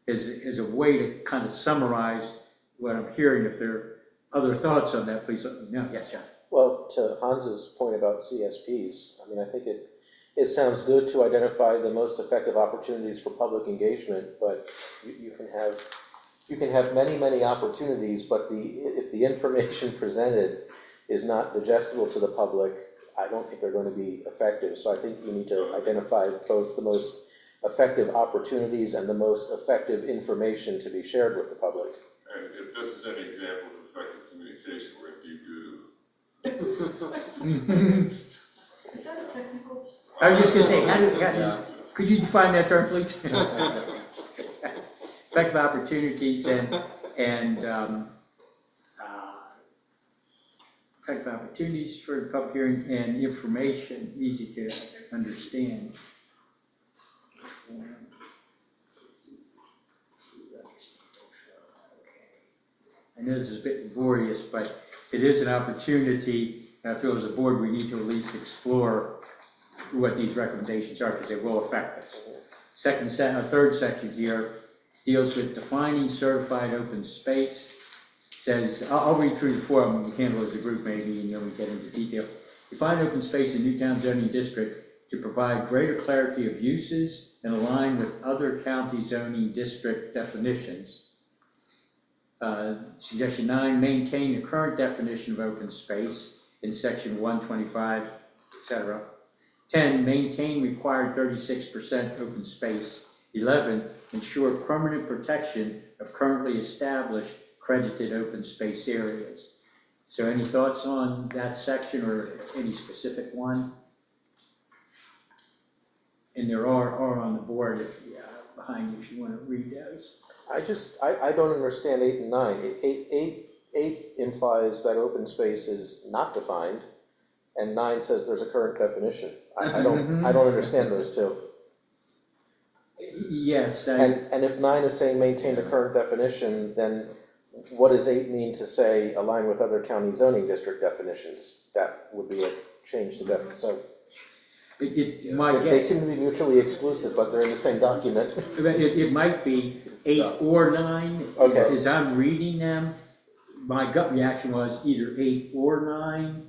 is a way to kind of summarize what I'm hearing. If there are other thoughts on that, please let me know. Yes, John. Well, to Hans's point about CSPs, I mean, I think it sounds good to identify the most effective opportunities for public engagement, but you can have many opportunities, but if the information presented is not digestible to the public, I don't think they're going to be effective. So I think you need to identify both the most effective opportunities and the most effective information to be shared with the public. And if this is any example of effective communication, we're in deep doo-doo. Is that a technical? I was just going to say, Yeah. could you define that term, please? Effective opportunities and effective opportunities for public hearing and information, easy to understand. I know this is a bit laborious, but it is an opportunity, and I feel as a board we need to at least explore what these recommendations are, because they will affect us. Third section here deals with defining certified open space. It says, I'll read through the 4 of them, we can handle it as a group maybe, and then we get into detail. Define open space in Newtown zoning district to provide greater clarity of uses and align with other county zoning district definitions. Suggestion 9, maintain the current definition of open space in section 125, etc. 10, maintain required 36% open space. 11, ensure permanent protection of currently established credited open space areas. So any thoughts on that section or any specific one? And there are on the board if behind you if you want to read those. I don't understand 8 and 9. Eight implies that open space is not defined, and 9 says there's a current definition. I don't understand those two. Yes. And if 9 is saying maintain the current definition, then what does 8 mean to say align with other county zoning district definitions? That would be a change to definition. So they seem to be mutually exclusive, but they're in the same document. It might be 8 or 9. Okay. As I'm reading them, my gut reaction was either 8 or 9.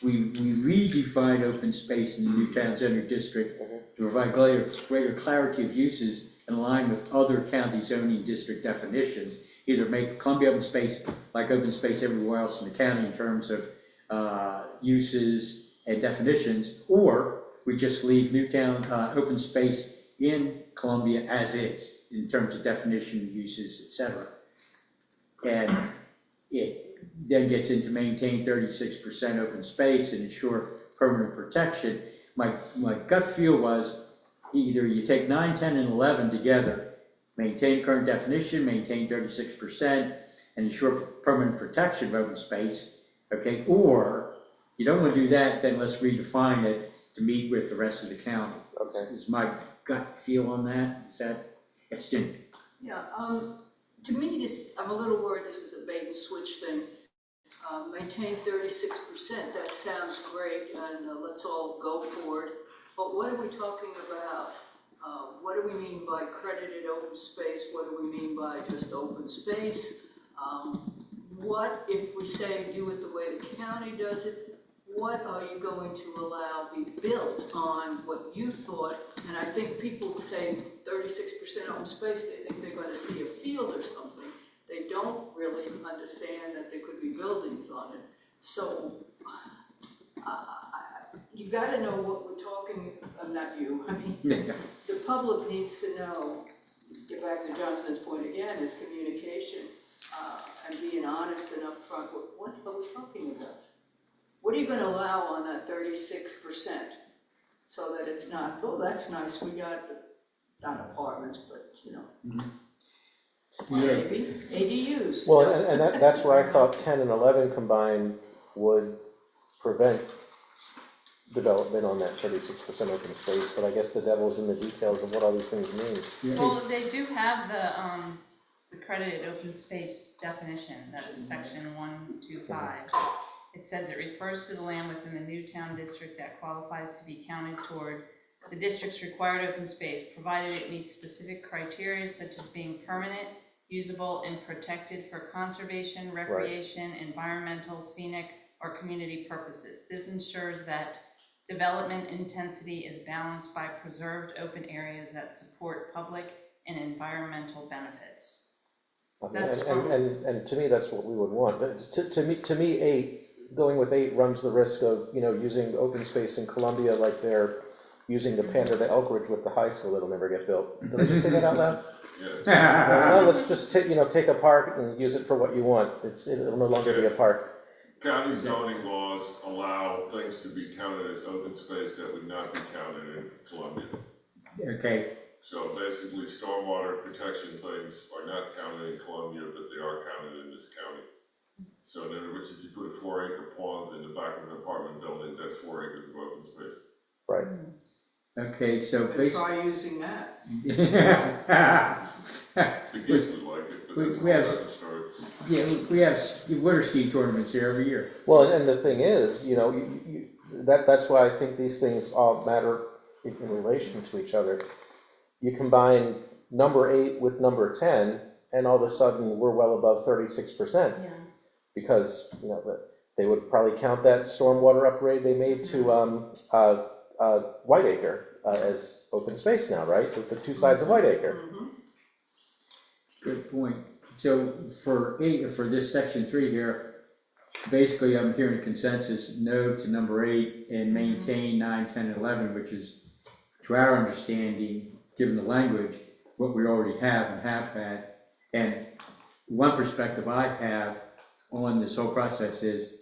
We redefine open space in the Newtown zoning district to provide greater clarity of uses and align with other county zoning district definitions. Either make Columbia open space like open space everywhere else in the county in terms of uses and definitions, or we just leave Newtown open space in Columbia as is in terms of definition, uses, etc. And it then gets into maintain 36% open space and ensure permanent protection. My gut feel was either you take 9, 10, and 11 together, maintain current definition, maintain 36%, and ensure permanent protection of open space, okay? Or you don't want to do that, then let's redefine it to meet with the rest of the county. Okay. Is my gut feel on that? Is that, yes, Jim? Yeah, to me, I'm a little worried this is a bait and switch thing. Maintain 36%, that sounds great, and let's all go for it. But what are we talking about? What do we mean by credited open space? What do we mean by just open space? What if we say do it the way the county does it? What are you going to allow be built on what you thought? And I think people say 36% open space, they think they're going to see a field or something. They don't really understand that there could be buildings on it. So you got to know what we're talking, not you, I mean, the public needs to know, get back to Jonathan's point again, is communication and being honest and upfront. What are we talking about? What are you going to allow on that 36% so that it's not, oh, that's nice, we got, not apartments, but, you know. Maybe ADUs. Well, and that's where I thought 10 and 11 combined would prevent development on that 36% open space, but I guess the devil's in the details of what all these things mean. Well, they do have the credited open space definition, that's section 125. It says it refers to the land within the Newtown district that qualifies to be counted toward the district's required open space, provided it meets specific criteria such as being permanent, usable, and protected for conservation, recreation, environmental, scenic, or community purposes. This ensures that development intensity is balanced by preserved open areas that support public and environmental benefits. And to me, that's what we would want. To me, 8, going with 8 runs the risk of, using open space in Columbia like they're using the pander to Elkridge with the high school that'll never get built. Did I just say that out loud? Yeah. Well, let's just take a park and use it for what you want. It'll no longer be a park. County zoning laws allow things to be counted as open space that would not be counted in Columbia. Okay. So basically, stormwater protection things are not counted in Columbia, but they are counted in this county. So in other words, if you put a 4-acre pond in the back of an apartment building, that's 4 acres of open space. Right. Okay, so But basically. try using that. The kids would like it, but that's a We have- different story. Yeah, we have water ski tournaments here every year. Well, and the thing is, that's why I think these things all matter in relation to each other. You combine number 8 with number 10, and all of a sudden we're well above 36%. Yeah. Because, they would probably count that stormwater upgrade they made to Whiteacre as open space now, right? With the 2 sides of Whiteacre. Mm-hmm. Good point. So for this section 3 here, basically I'm hearing a consensus, no to number 8 and maintain 9, 10, and 11, which is, to our understanding, given the language, what we already have and have had. And one perspective I have on this whole process is,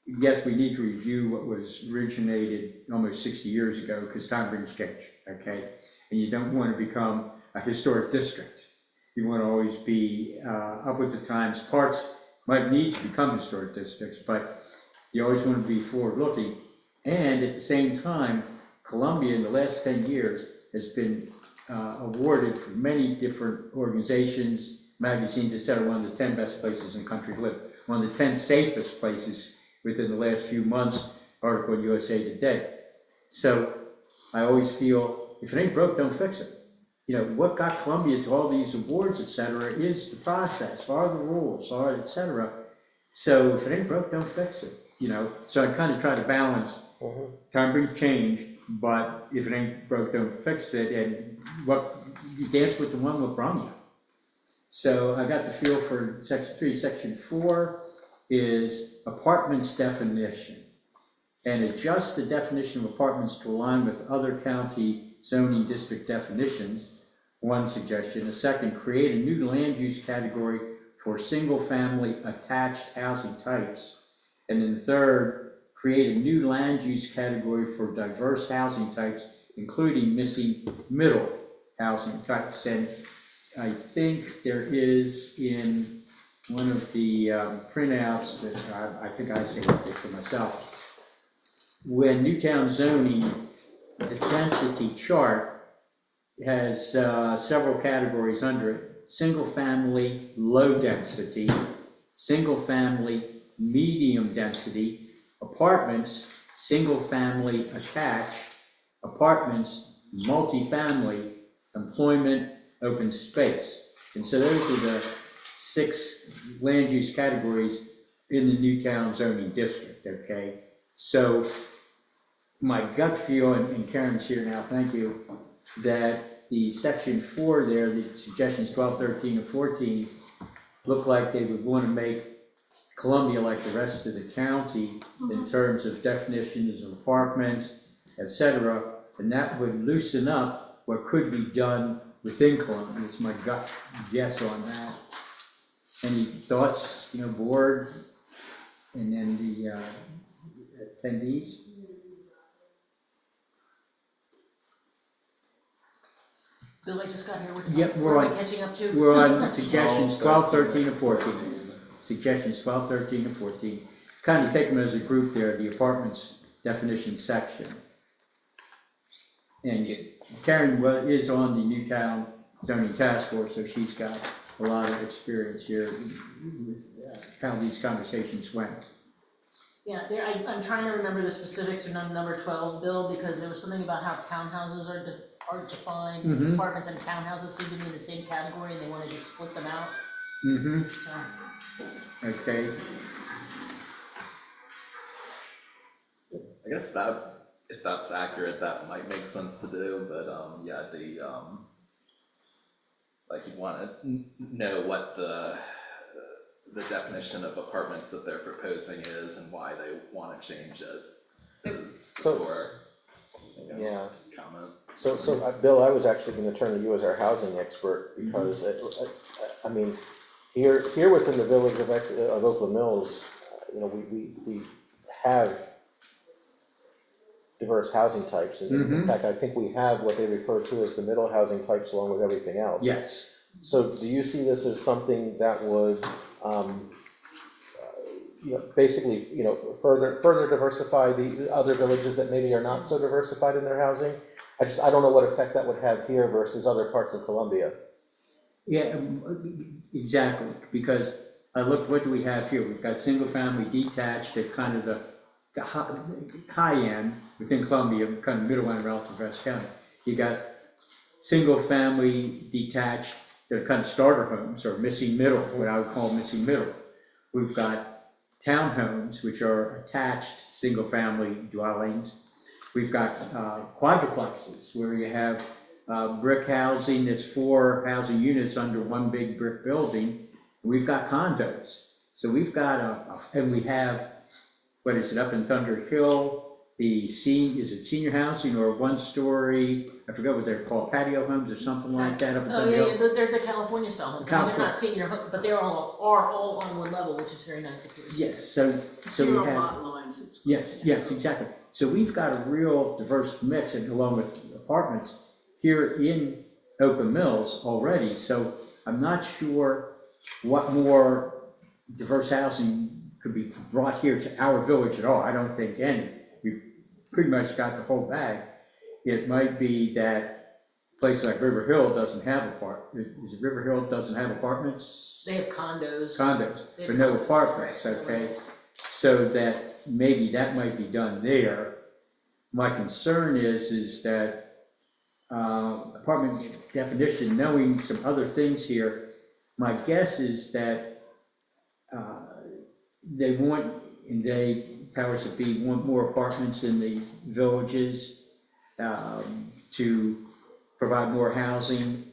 yes, we need to review what was originated almost 60 years ago, because time brings change, okay? And you don't want to become a historic district. You want to always be up with the times. Parts might need to become historic districts, but you always want to be forward-looking. And at the same time, Columbia in the last 10 years has been awarded for many different organizations, magazines, etc., one of the 10 best places in the country to live, one of the 10 safest places within the last few months, article in USA Today. So I always feel, if it ain't broke, don't fix it. You know, what got Columbia to all these awards, etc., is the process, are the rules, are etc. So if it ain't broke, don't fix it. You know, so I kind of try to balance. Time brings change, but if it ain't broke, don't fix it. And what you dance with the one with brung you. So I got the feel for section 3. Section 4 is apartments definition, and adjust the definition of apartments to align with other county zoning district definitions. One suggestion. A second, create a new land use category for single family attached housing types. And then third, create a new land use category for diverse housing types, including missing middle housing types. And I think there is in one of the printouts that I think I saved it for myself. When Newtown zoning, the density chart has several categories under it. Single family, low density, single family, medium density, apartments, single family attached, apartments, multifamily, employment, open space. And so those are the 6 land use categories in the Newtown zoning district, okay? So my gut feel, and Karen's here now, thank you, that the section 4 there, the suggestions 12, 13, and 14, look like they would want to make Columbia like the rest of the county in terms of definitions of apartments, etc. And that would loosen up what could be done within Columbia. It's my gut guess on that. Any thoughts, board, and then the attendees? Bill, I just got here. Yep, where am I catching up to? We're on suggestions 12, 13, and 14. Suggestions 12, 13, and 14. Kind of take them as a group there, the apartments definition section. And Karen is on the Newtown zoning task force, so she's got a lot of experience here with how these conversations went. Yeah, I'm trying to remember the specifics of number 12, Bill, because there was something about how townhouses are defined. Apartments and townhouses seem to be in the same category, and they want to just split them out. So. Okay. I guess that, if that's accurate, that might make sense to do, but yeah, like you'd want to know what the definition of apartments that they're proposing is and why they want to change it is before comment. So Bill, I was actually going to turn to you as our housing expert, because I mean, here within the village of Oakland Mills, we have diverse housing types, and in fact, I think we have what they refer to as the middle housing types, along with everything else. Yes. So, do you see this as something that would, basically, further diversify the other villages that maybe are not so diversified in their housing? I don't know what effect that would have here versus other parts of Columbia. Yeah, exactly. Because I look, what do we have here? We've got single family detached at kind of the high end within Columbia, kind of middle end relative to West County. You got single family detached, they're kind of starter homes or missing middle, what I would call missing middle. We've got townhomes, which are attached single family dwellings. We've got quadruplexes, where you have brick housing that's 4 housing units under one big brick building. We've got condos. So we've got and we have, what is it, up in Thunder Hill, is it senior housing or one-story, I forget what they're called, patio homes or something like that up in Oh, Thunder yeah, Hill? yeah, they're the California style homes. I mean, they're California. not senior, but they're all on one level, which is very nice of yours. Yes, so we Zero have, lot lines, it's. yes, exactly. So we've got a real diverse mix, and along with apartments here in Open Mills already. So I'm not sure what more diverse housing could be brought here to our village at all. I don't think any. We've pretty much got the whole bag. It might be that places like River Hill doesn't have is it River Hill doesn't have apartments? They have condos. Condos, They have but no condos, apartments, right, okay? right. So that maybe that might be done there. My concern is that apartment definition, knowing some other things here, my guess is that they want, and they, powers that be, want more apartments in the villages to provide more housing.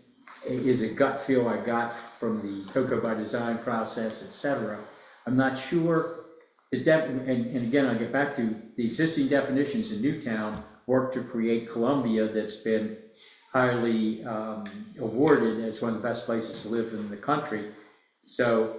Is a gut feel I got from the Cocoa by Design process, et cetera. I'm not sure. And again, I'll get back to the existing definitions in Newtown work to create Columbia that's been highly awarded as one of the best places to live in the country. So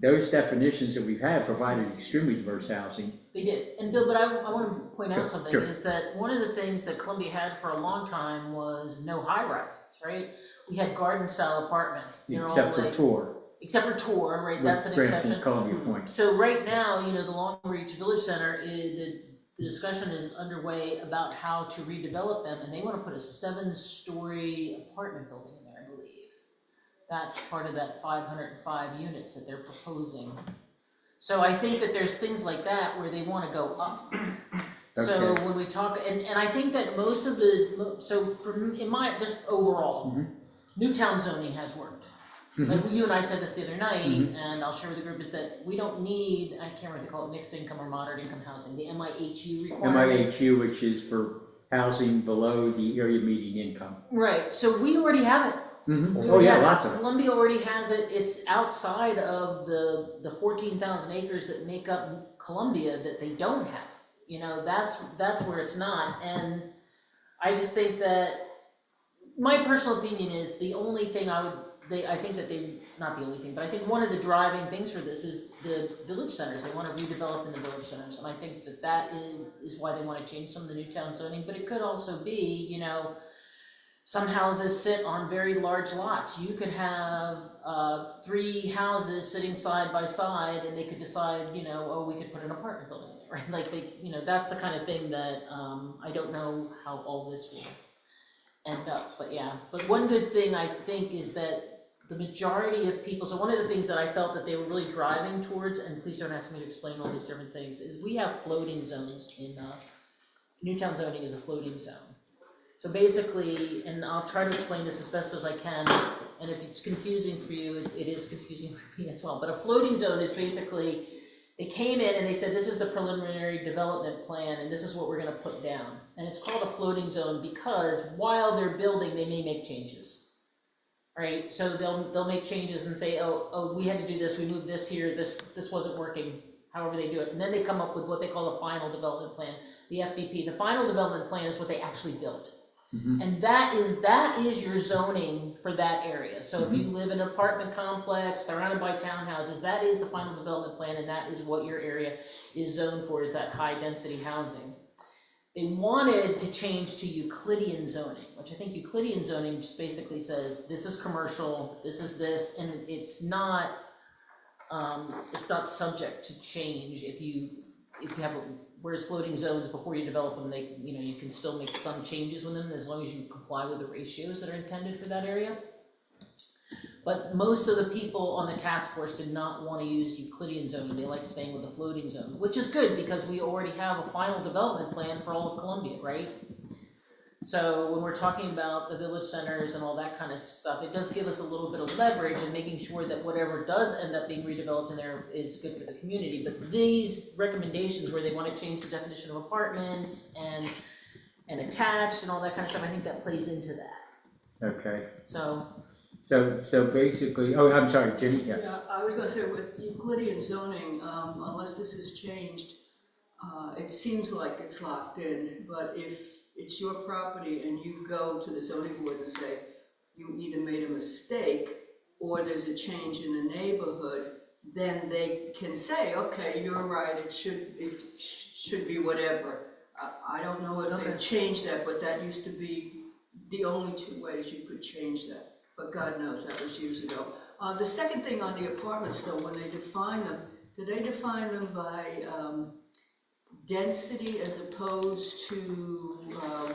those definitions that we've had provided extremely diverse housing. They did. And Bill, but I want to point out something, Sure. is that one of the things that Columbia had for a long time was no high rises, right? We had garden style apartments. They're Except all for like, Tor. except for Tor, right? That's an Brampton, exception. Columbia Point. So right now, the Long Reach Village Center the discussion is underway about how to redevelop them, and they want to put a 7-story apartment building in there, I believe. That's part of that 505 units that they're proposing. So I think that there's things like that where they want to go up. So Okay. when we talk, and I think that most of just overall, Newtown zoning has worked. Like you and I said this the other night, and I'll share with the group, is that we don't need, I can't remember what they call it, mixed income or moderate income housing, the MIHU requirement. MIHU, which is for housing below the area median income. Right, so we already have it. Oh yeah, lots of it. Columbia already has it. It's outside of the 14,000 acres that make up Columbia that they don't have. That's where it's not. And I just think that my personal opinion is the only thing I think that not the only thing, but I think one of the driving things for this is the village centers. They want to redevelop in the village centers, and I think that is why they want to change some of the Newtown zoning. But it could also be, some houses sit on very large lots. You could have 3 houses sitting side by side, and they could decide, we could put an apartment building in it, right? Like that's the kind of thing that I don't know how all this will end up, but yeah. But one good thing I think is that the majority of people, so one of the things that I felt that they were really driving towards, and please don't ask me to explain all these different things, is we have floating zones in Newtown zoning is a floating zone. So basically, and I'll try to explain this as best as I can, and if it's confusing for you, it is confusing for me as well. But a floating zone is basically, they came in and they said, this is the preliminary development plan, and this is what we're going to put down. And it's called a floating zone because while they're building, they may make changes. Right? So they'll make changes and say, oh, we had to do this, we moved this here, this wasn't working, however they do it. And then they come up with what they call the final development plan, the FDP. The final development plan is what they actually built. And that is your zoning for that area. So if you live in an apartment complex surrounded by townhouses, that is the final development plan, and that is what your area is zoned for, is that high density housing. They wanted to change to Euclidean zoning, which I think Euclidean zoning just basically says this is commercial, this is this, and it's not subject to change if you have whereas floating zones, before you develop them, you can still make some changes with them as long as you comply with the ratios that are intended for that area. But most of the people on the task force did not want to use Euclidean zoning. They like staying with the floating zone, which is good because we already have a final development plan for all of Columbia, right? So when we're talking about the village centers and all that kind of stuff, it does give us a little bit of leverage in making sure that whatever does end up being redeveloped in there is good for the community. But these recommendations where they want to change the definition of apartments and attached and all that kind of stuff, I think that plays into that. Okay. So So basically, oh, I'm sorry, Jenny, yes. Yeah, I was gonna say with Euclidean zoning, unless this is changed, it seems like it's locked in, but if it's your property and you go to the zoning board and say you either made a mistake or there's a change in the neighborhood, then they can say, okay, you're right, it should be whatever. I don't know if they've changed that, but that used to be the only two ways you could change that. But God knows, that was years ago. The second thing on the apartments though, when they define them, do they define them by density as opposed to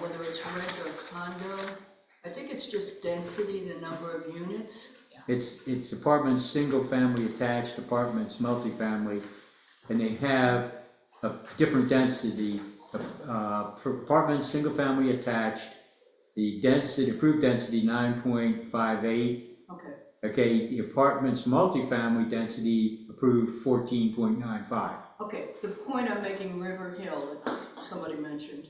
whether it's rent or condo? I think it's just density, the number of units. It's apartments, single-family attached apartments, multifamily, and they have a different density. For apartments, single-family attached, the density, approved density, 9.58. Okay. Okay, the apartments, multifamily density approved 14.95. Okay, the point I'm making, River Hill, that somebody mentioned,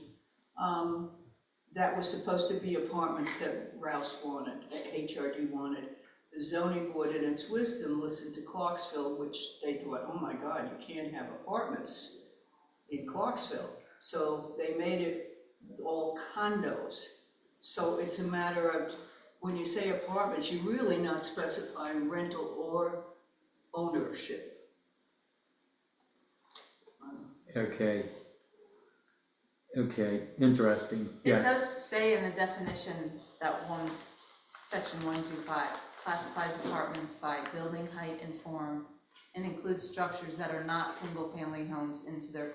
that was supposed to be apartments that Rouse wanted, that HRD wanted. The zoning board in its wisdom listened to Clarksville, which they thought, oh my God, you can't have apartments in Clarksville. So they made it all condos. So it's a matter of, when you say apartments, you're really not specifying rental or ownership. Okay, interesting. It Yes. does say in the definition that one, section 125, classifies apartments by building height and form and includes structures that are not single-family homes into that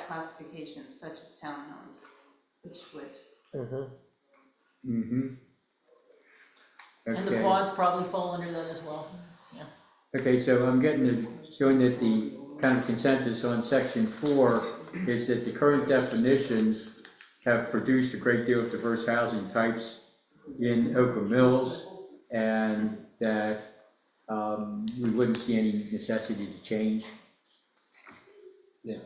classification, such as townhomes, which would. Mm-hmm. And the quads probably fall under that as well. Yeah. Okay, so I'm showing that the kind of consensus on section 4 is that the current definitions have produced a great deal of diverse housing types in Oakland Mills, and that we wouldn't see any necessity to change. Yeah.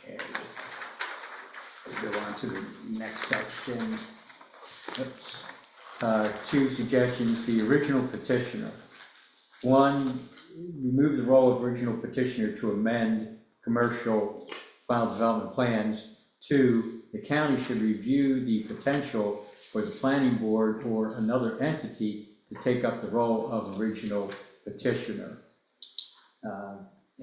Okay. We'll go on to the next section. Oops. Two suggestions. The original petitioner. One, remove the role of original petitioner to amend commercial final development plans. Two, the county should review the potential for the planning board or another entity to take up the role of original petitioner.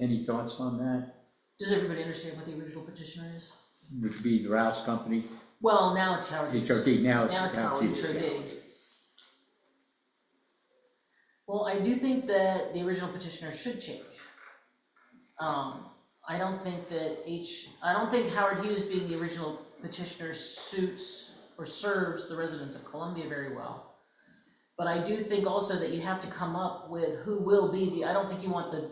Any thoughts on that? Does everybody understand what the original petitioner is? Which would be the Rouse Company. Well, now it's Howard Hughes. HRD, now it's Howard Hughes. HRD. Well, I do think that the original petitioner should change. I don't think Howard Hughes being the original petitioner suits or serves the residents of Columbia very well. But I do think also that you have to come up with who will be the, I don't think you want the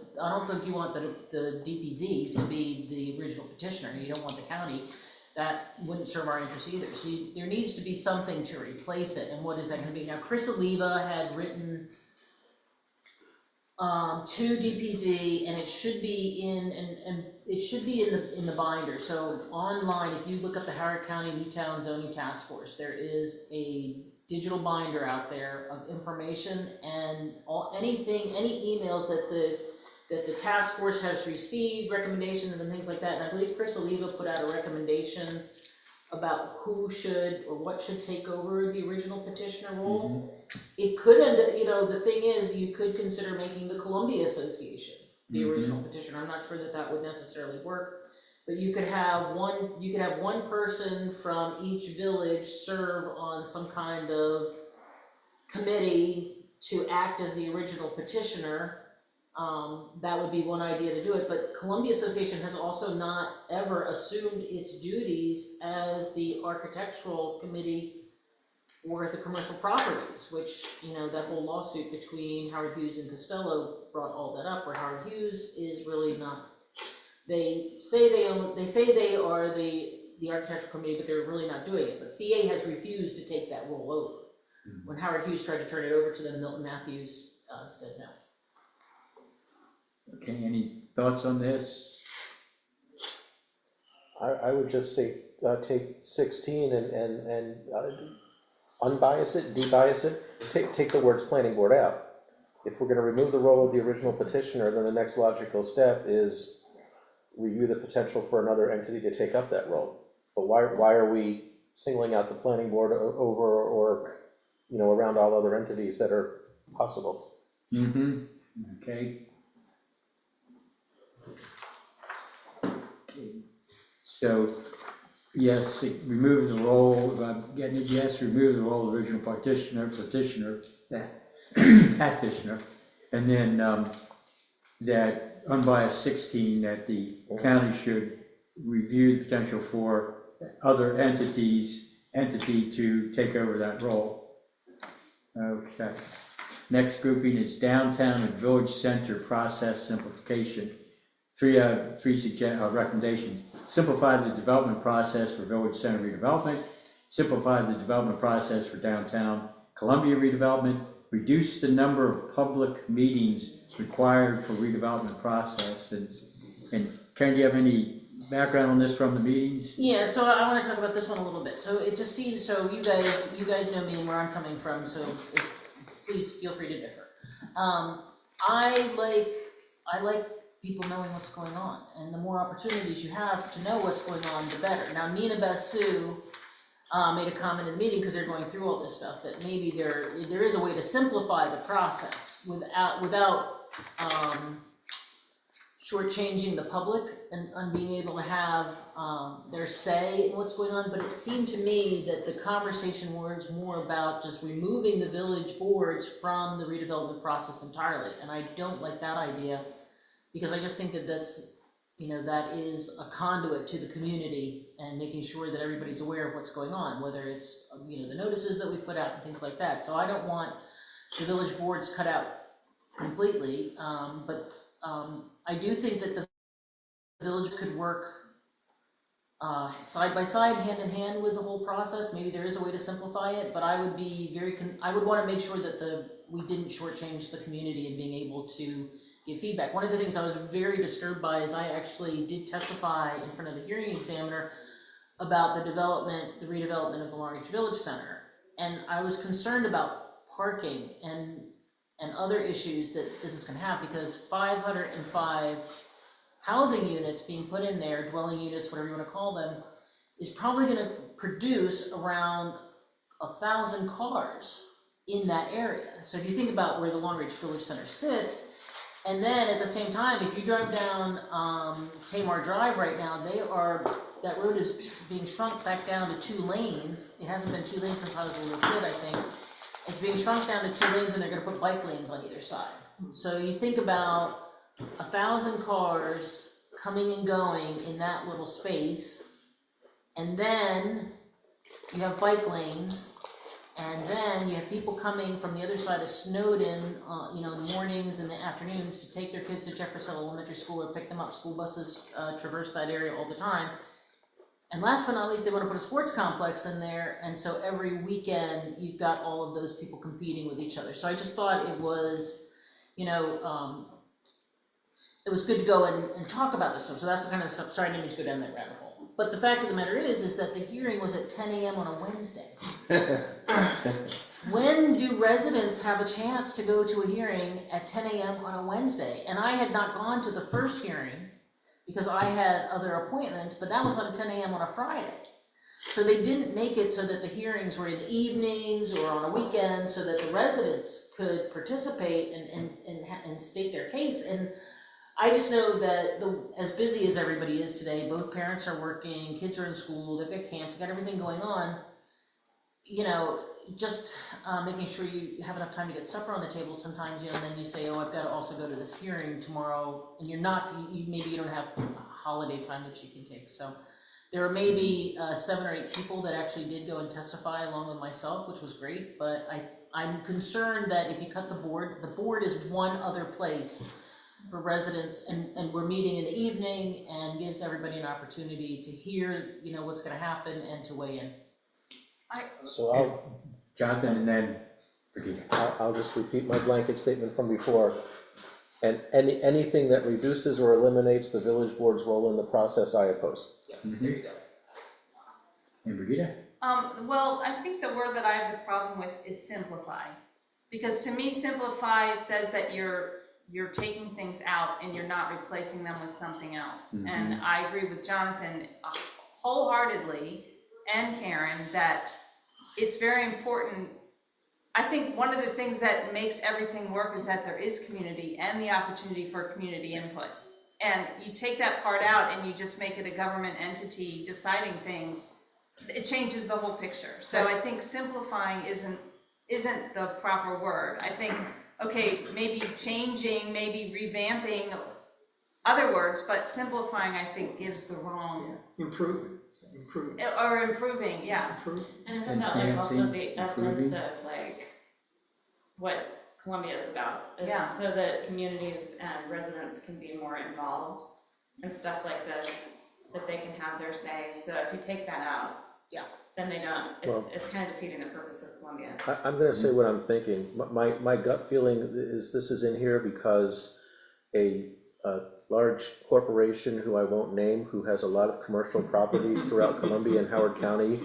DPZ to be the original petitioner. You don't want the county. That wouldn't serve our interests either. So there needs to be something to replace it. And what is that going to be? Now, Chris Oliva had written to DPZ, and it should be in the binder. So online, if you look up the Howard County Newtown Zoning Task Force, there is a digital binder out there of information and any emails that the task force has received, recommendations and things like that. And I believe Chris Oliva put out a recommendation about who should or what should take over the original petitioner role. Mm-hmm. It could end up, the thing is, you could consider making the Columbia Association the original petitioner. I'm not sure that would necessarily work. But you could have one person from each village serve on some kind of committee to act as the original petitioner. That would be one idea to do it, but Columbia Association has also not ever assumed its duties as the architectural committee for the commercial properties, which, that whole lawsuit between Howard Hughes and Costello brought all that up, where Howard Hughes is really not. They say they are the architectural committee, but they're really not doing it. But CA has refused to take that role over. Mm-hmm. When Howard Hughes tried to turn it over to them, Milton Matthews said no. Okay, any thoughts on this? I would just say take 16 and unbias it, debias it, take the words planning board out. If we're gonna remove the role of the original petitioner, then the next logical step is review the potential for another entity to take up that role. But why are we singling out the planning board over or, you know, around all other entities that are possible? Mm-hmm, okay. So, yes, it removes the role, if I'm getting it, yes, remove the role of original petitioner, petitioner, and then, that unbiased 16, that the county should review the potential for other entity to take over that role. Okay. Next grouping is downtown and village center process simplification. Three recommendations. Simplify the development process for village center redevelopment. Simplify the development process for downtown Columbia redevelopment. Reduce the number of public meetings required for redevelopment processes. And Karen, do you have any background on this from the meetings? Yeah, so I want to talk about this one a little bit. So it just seems, so you guys know me and where I'm coming from, so please feel free to differ. I like people knowing what's going on, and the more opportunities you have to know what's going on, the better. Now, Nina Basu made a comment in the meeting, because they're going through all this stuff, that maybe there is a way to simplify the process without shortchanging the public and being able to have their say in what's going on. But it seemed to me that the conversation was more about just removing the village boards from the redevelopment process entirely, and I don't like that idea, because I just think that that is a conduit to the community and making sure that everybody's aware of what's going on, whether it's, the notices that we put out and things like that. So I don't want the village boards cut out completely, but I do think that the village could work side by side, hand in hand with the whole process. Maybe there is a way to simplify it, but I would be I would want to make sure that we didn't shortchange the community in being able to give feedback. One of the things I was very disturbed by is I actually did testify in front of the hearing examiner about the redevelopment of the Long Beach Village Center, and I was concerned about parking and other issues that this is going to have, because 505 housing units being put in there, dwelling units, whatever you want to call them, is probably going to produce around 1,000 cars in that area. So if you think about where the Long Ridge Village Center sits, and then at the same time, if you drive down Tamar Drive right now, that road is being shrunk back down to 2 lanes. It hasn't been 2 lanes since I was a little kid, I think. It's being shrunk down to 2 lanes, and they're going to put bike lanes on either side. So you think about 1,000 cars coming and going in that little space, and then you have bike lanes, and then you have people coming from the other side of Snowden, in the mornings and the afternoons to take their kids to Jefferson Elementary School or pick them up. School buses traverse that area all the time. And last but not least, they want to put a sports complex in there, and so every weekend you've got all of those people competing with each other. So I just thought it was, it was good to go and talk about this stuff. So that's the kind of stuff. Sorry, I didn't mean to go down that rabbit hole. But the fact of the matter is that the hearing was at 10 a.m. on a Wednesday. When do residents have a chance to go to a hearing at 10 a.m. on a Wednesday? And I had not gone to the first hearing because I had other appointments, but that was on 10 a.m. on a Friday. So they didn't make it so that the hearings were in the evenings or on a weekend so that the residents could participate and state their case. And I just know that as busy as everybody is today, both parents are working, kids are in school, they've got camps, they've got everything going on, just making sure you have enough time to get supper on the table sometimes, and then you say, oh, I've got to also go to this hearing tomorrow, and maybe you don't have holiday time that you can take. So there were maybe 7 or 8 people that actually did go and testify along with myself, which was great, but I'm concerned that if you cut the board is one other place for residents, and we're meeting in the evening and gives everybody an opportunity to hear, what's going to happen and to weigh in. So Jonathan, and then Brigitte. I'll just repeat my blanket statement from before. And anything that reduces or eliminates the village board's role in the process, I oppose. Yeah, there you go. And Brigitte? Well, I think the word that I have the problem with is simplify. Because to me, simplify says that you're taking things out and you're not replacing them with something else. Mhm. And I agree with Jonathan wholeheartedly and Karen that it's very important. I think one of the things that makes everything work is that there is community and the opportunity for community input. And you take that part out and you just make it a government entity deciding things, it changes the whole picture. So I think simplifying isn't the proper word. I think, okay, maybe changing, maybe revamping other words, but simplifying, I think, gives the wrong. Improving. Or improving, yeah. Improving. And isn't that like also Enhancing, the essence improving. of like what Columbia is about? Is Yeah. so that communities and residents can be more involved in stuff like this, that they can have their say. So if you take that out, then they don't. It's kind of defeating the purpose of Columbia. I'm gonna say what I'm thinking. My gut feeling is this is in here because a large corporation, who I won't name, who has a lot of commercial properties throughout Columbia and Howard County,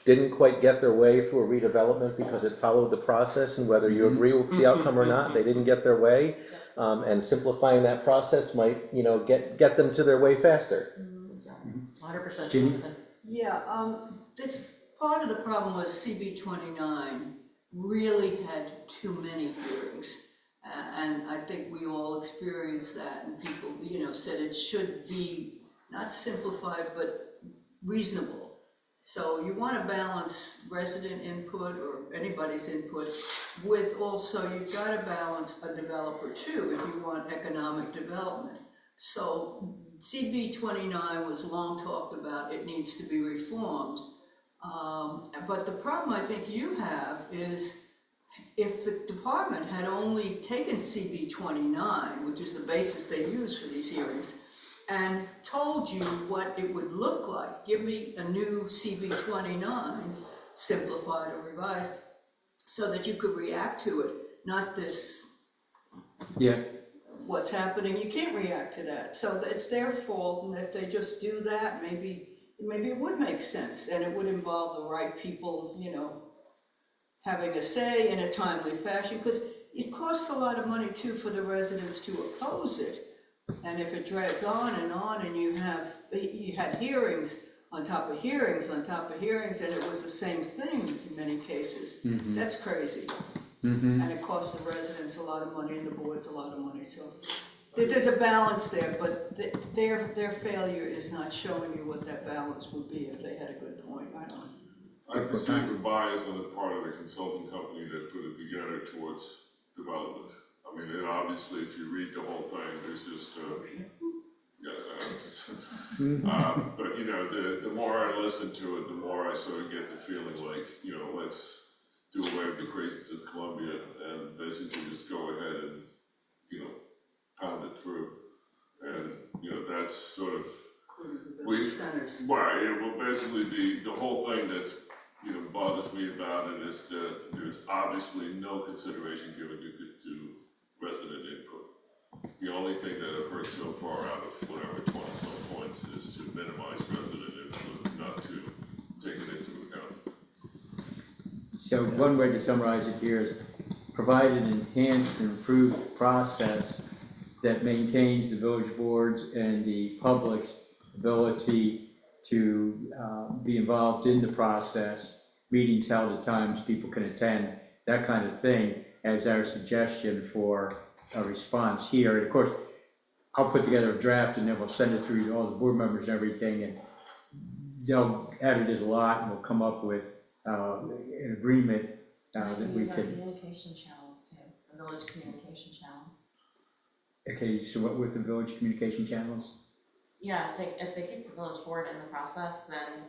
didn't quite get their way through a redevelopment because it followed the process, and whether you agree with the outcome or not, they didn't get their way. And simplifying that process might, get them to their way faster. 100%. Ginny? Jonathan. Yeah, this part of the problem was CB 29 really had too many hearings. And I think we all experienced that, and people, said it should be not simplified, but reasonable. So you want to balance resident input or anybody's input with also, you've got to balance a developer too, if you want economic development. So CB 29 was long talked about, it needs to be reformed. But the problem I think you have is, if the department had only taken CB 29, which is the basis they use for these hearings, and told you what it would look like, give me a new CB 29, simplified or revised, so that you could react to it, not this, Yeah, what's happening, you can't react to that. So it's their fault, and if they just do that, maybe it would make sense, and it would involve the right people, having a say in a timely fashion, because it costs a lot of money too for the residents to oppose it. And if it drags on, and you had hearings on top of hearings on top of hearings, and it was the same thing in many cases, that's crazy. And it costs the residents a lot of money and the boards a lot of money. So there's a balance there, but their failure is not showing you what that balance would be if they had a good point. I perceive the bias on the part of the consulting company that put it together towards development. I mean, obviously, if you read the whole thing, there's just, but the more I listen to it, the more I sort of get the feeling like, let's do away with the craziness of Columbia and basically just go ahead and, pound it through. And, that's sort of, basically the whole thing that's, bothers me about it is that there's obviously no consideration given to resident input. The only thing that I've heard so far out of whatever 20-some points is to minimize resident input, not to take it into account. so one way to summarize it here is provide an enhanced and improved process that maintains the village boards and the public's ability to be involved in the process, meetings held at times people can attend, that kind of thing, as our suggestion for a response here. And of course, I'll put together a draft and then we'll send it through to all the board members and everything, and they'll edit it a lot and we'll come up with an agreement that we Use our can. communication channels too, the village communication channels. Okay, so what with the village communication channels? Yeah, if they keep the village board in the process, then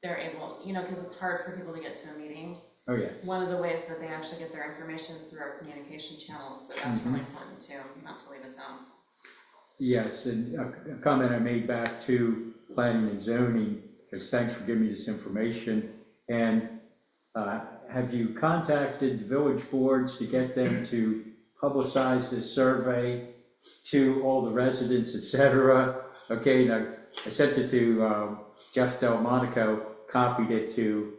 they're able, because it's hard for people to get to a meeting. Oh, yes. One of the ways that they actually get their information is through our communication channels, so that's really important too, not to leave us out. Yes, and a comment I made back to planning and zoning is thanks for giving me this information. And have you contacted the village boards to get them to publicize this survey to all the residents, et cetera? Okay, now I sent it to Jeff Delmonico, copied it to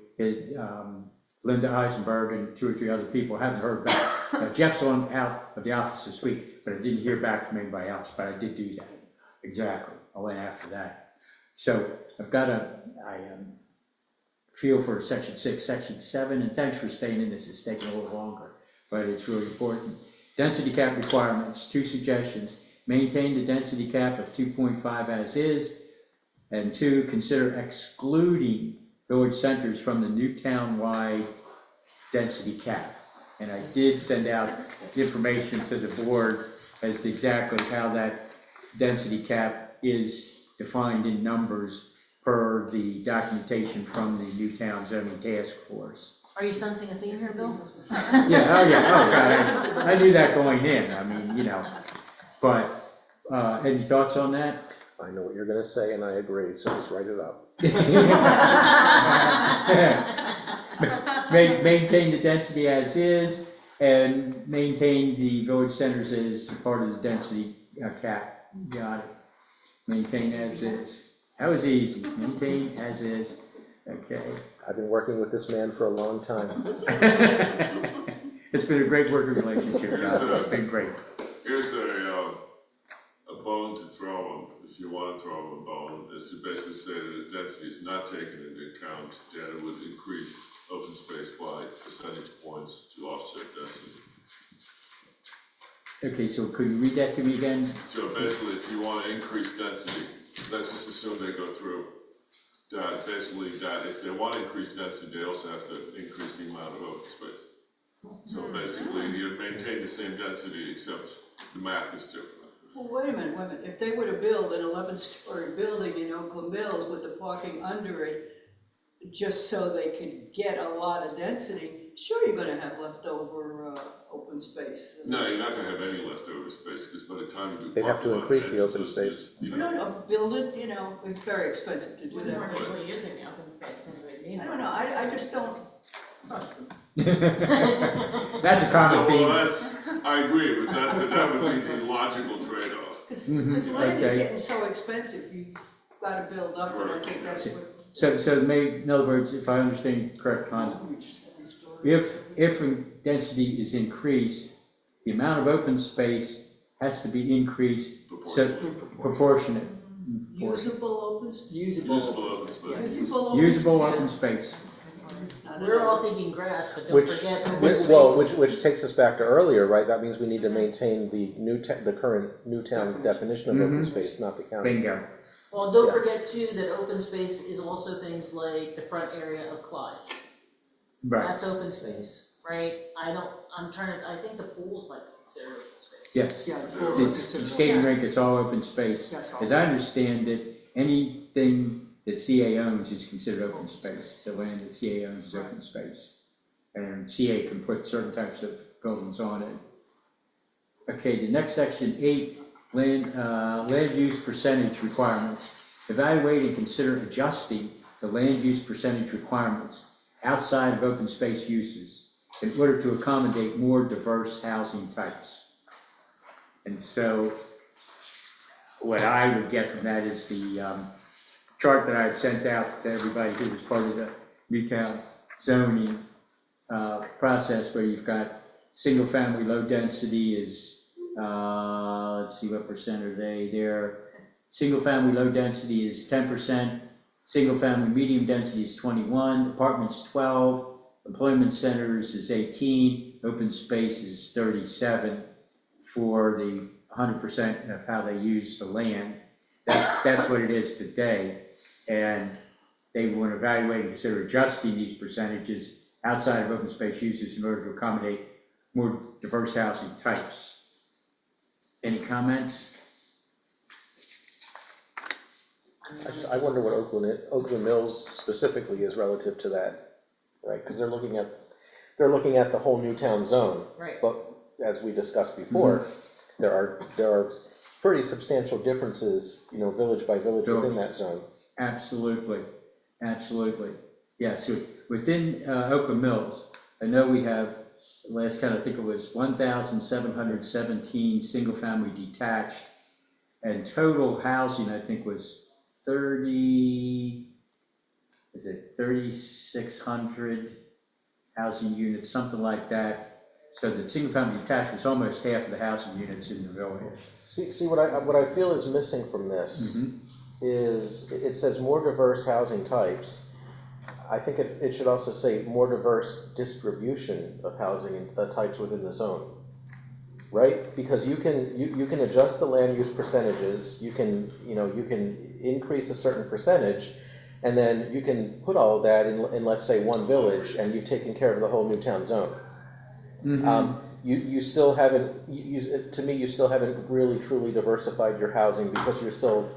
Linda Eisenberg and 2 or 3 other people. I haven't heard back. Jeff's out of the office this week, but I didn't hear back from anybody else, but I did do that. Exactly. I went after that. So I've got I feel for section 6, section 7, and thanks for staying in this. It's taking a little longer, but it's really important. Density cap requirements, 2 suggestions. Maintain the density cap of 2.5 as is, and 2, consider excluding village centers from the new town-wide density cap. And I did send out information to the board as to exactly how that density cap is defined in numbers per the documentation from the Newtown Zoning Task Force. Are you sensing a theme here, Bill? Yeah, oh God, I knew that going in, I mean, you know, but, any thoughts on that? I know what you're gonna say, and I agree, so just write it up. Maintain the density as is, and maintain the village centers as part of the density cap. Got it. Maintain as is. That was easy. Maintain as is. Okay. I've been working with this man for a long time. It's been a great working relationship, John. It's been great. Here's a bone to throw him, if you want to throw him a bone, is to basically say that the density is not taken into account, and it would increase open space by percentage points to offset density. Okay, so could you read that to me again? So basically, if you want to increase density, let's just assume they go through that, basically that if they want to increase density, they also have to increase the amount of open space. So basically, you maintain the same density, except the math is different. Well, wait a minute. If they were to build an 11-story building in Oakland Mills with the parking under it, just so they could get a lot of density, sure you're gonna have leftover open space. No, you're not gonna have any leftover space, because by the time you do. They'd have to increase the open space. No, build it, it's very expensive to do With that. more people using the open space than you would need. I don't know, I just don't trust them. That's a common Well, theme. I agree, but that would be the logical trade-off. Because land is Okay. getting so expensive, you've gotta build up, and I think that's what. So in other words, if I understand the correct concept, if density is increased, the amount of open space has to be increased, so proportionate. Usable open space? Usable open space. Usable open space. We're all thinking grass, but don't Which, forget open space. well, which takes us back to earlier, right? That means we need to maintain the the current Newtown definition of open space, not the county. Bingo. Well, don't Yeah. forget too that open space is also things like the front area of Clyde. Right. That's open space, right? I think the pools might be considered open space. Yes. Yeah, the pools are It's considered- skating rink, it's all open space. Yes, all As I understand it, anything that CA owns is considered open space. The land that CA owns is open space. And CA can put certain types of buildings on it. Okay, the next section, 8, land use percentage requirements. Evaluate and consider adjusting the land use percentage requirements outside of open space uses in order to accommodate more diverse housing types. And so what I would get from that is the chart that I had sent out to everybody who was part of the Newtown zoning process, where you've got single-family low density is, let's see, what percent are they there? Single-family low density is 10%, single-family medium density is 21, apartments 12, employment centers is 18, open space is 37 for the 100% of how they use the land. That's what it is today. And they want to evaluate and consider adjusting these percentages outside of open space uses in order to accommodate more diverse housing types. Any comments? I wonder what Oakland Mills specifically is relative to that, right? Because they're looking at the whole Newtown zone. Right. But as we discussed before, there are pretty substantial differences, village by village within that zone. Absolutely, absolutely. Yeah, so within Oakland Mills, I know we have, last count I think it was 1,717 single-family detached, and total housing I think was 30, is it 3,600 housing units, something like that. So the single family detached was almost half of the housing units in the village. See, what I feel is missing from this is, it says more diverse housing types. I think it should also say more diverse distribution of housing types within the zone, right? Because you can adjust the land use percentages, you can increase a certain percentage, and then you can put all of that in let's say one village, and you've taken care of the whole Newtown zone. You still haven't, to me, you still haven't really truly diversified your housing because you're still.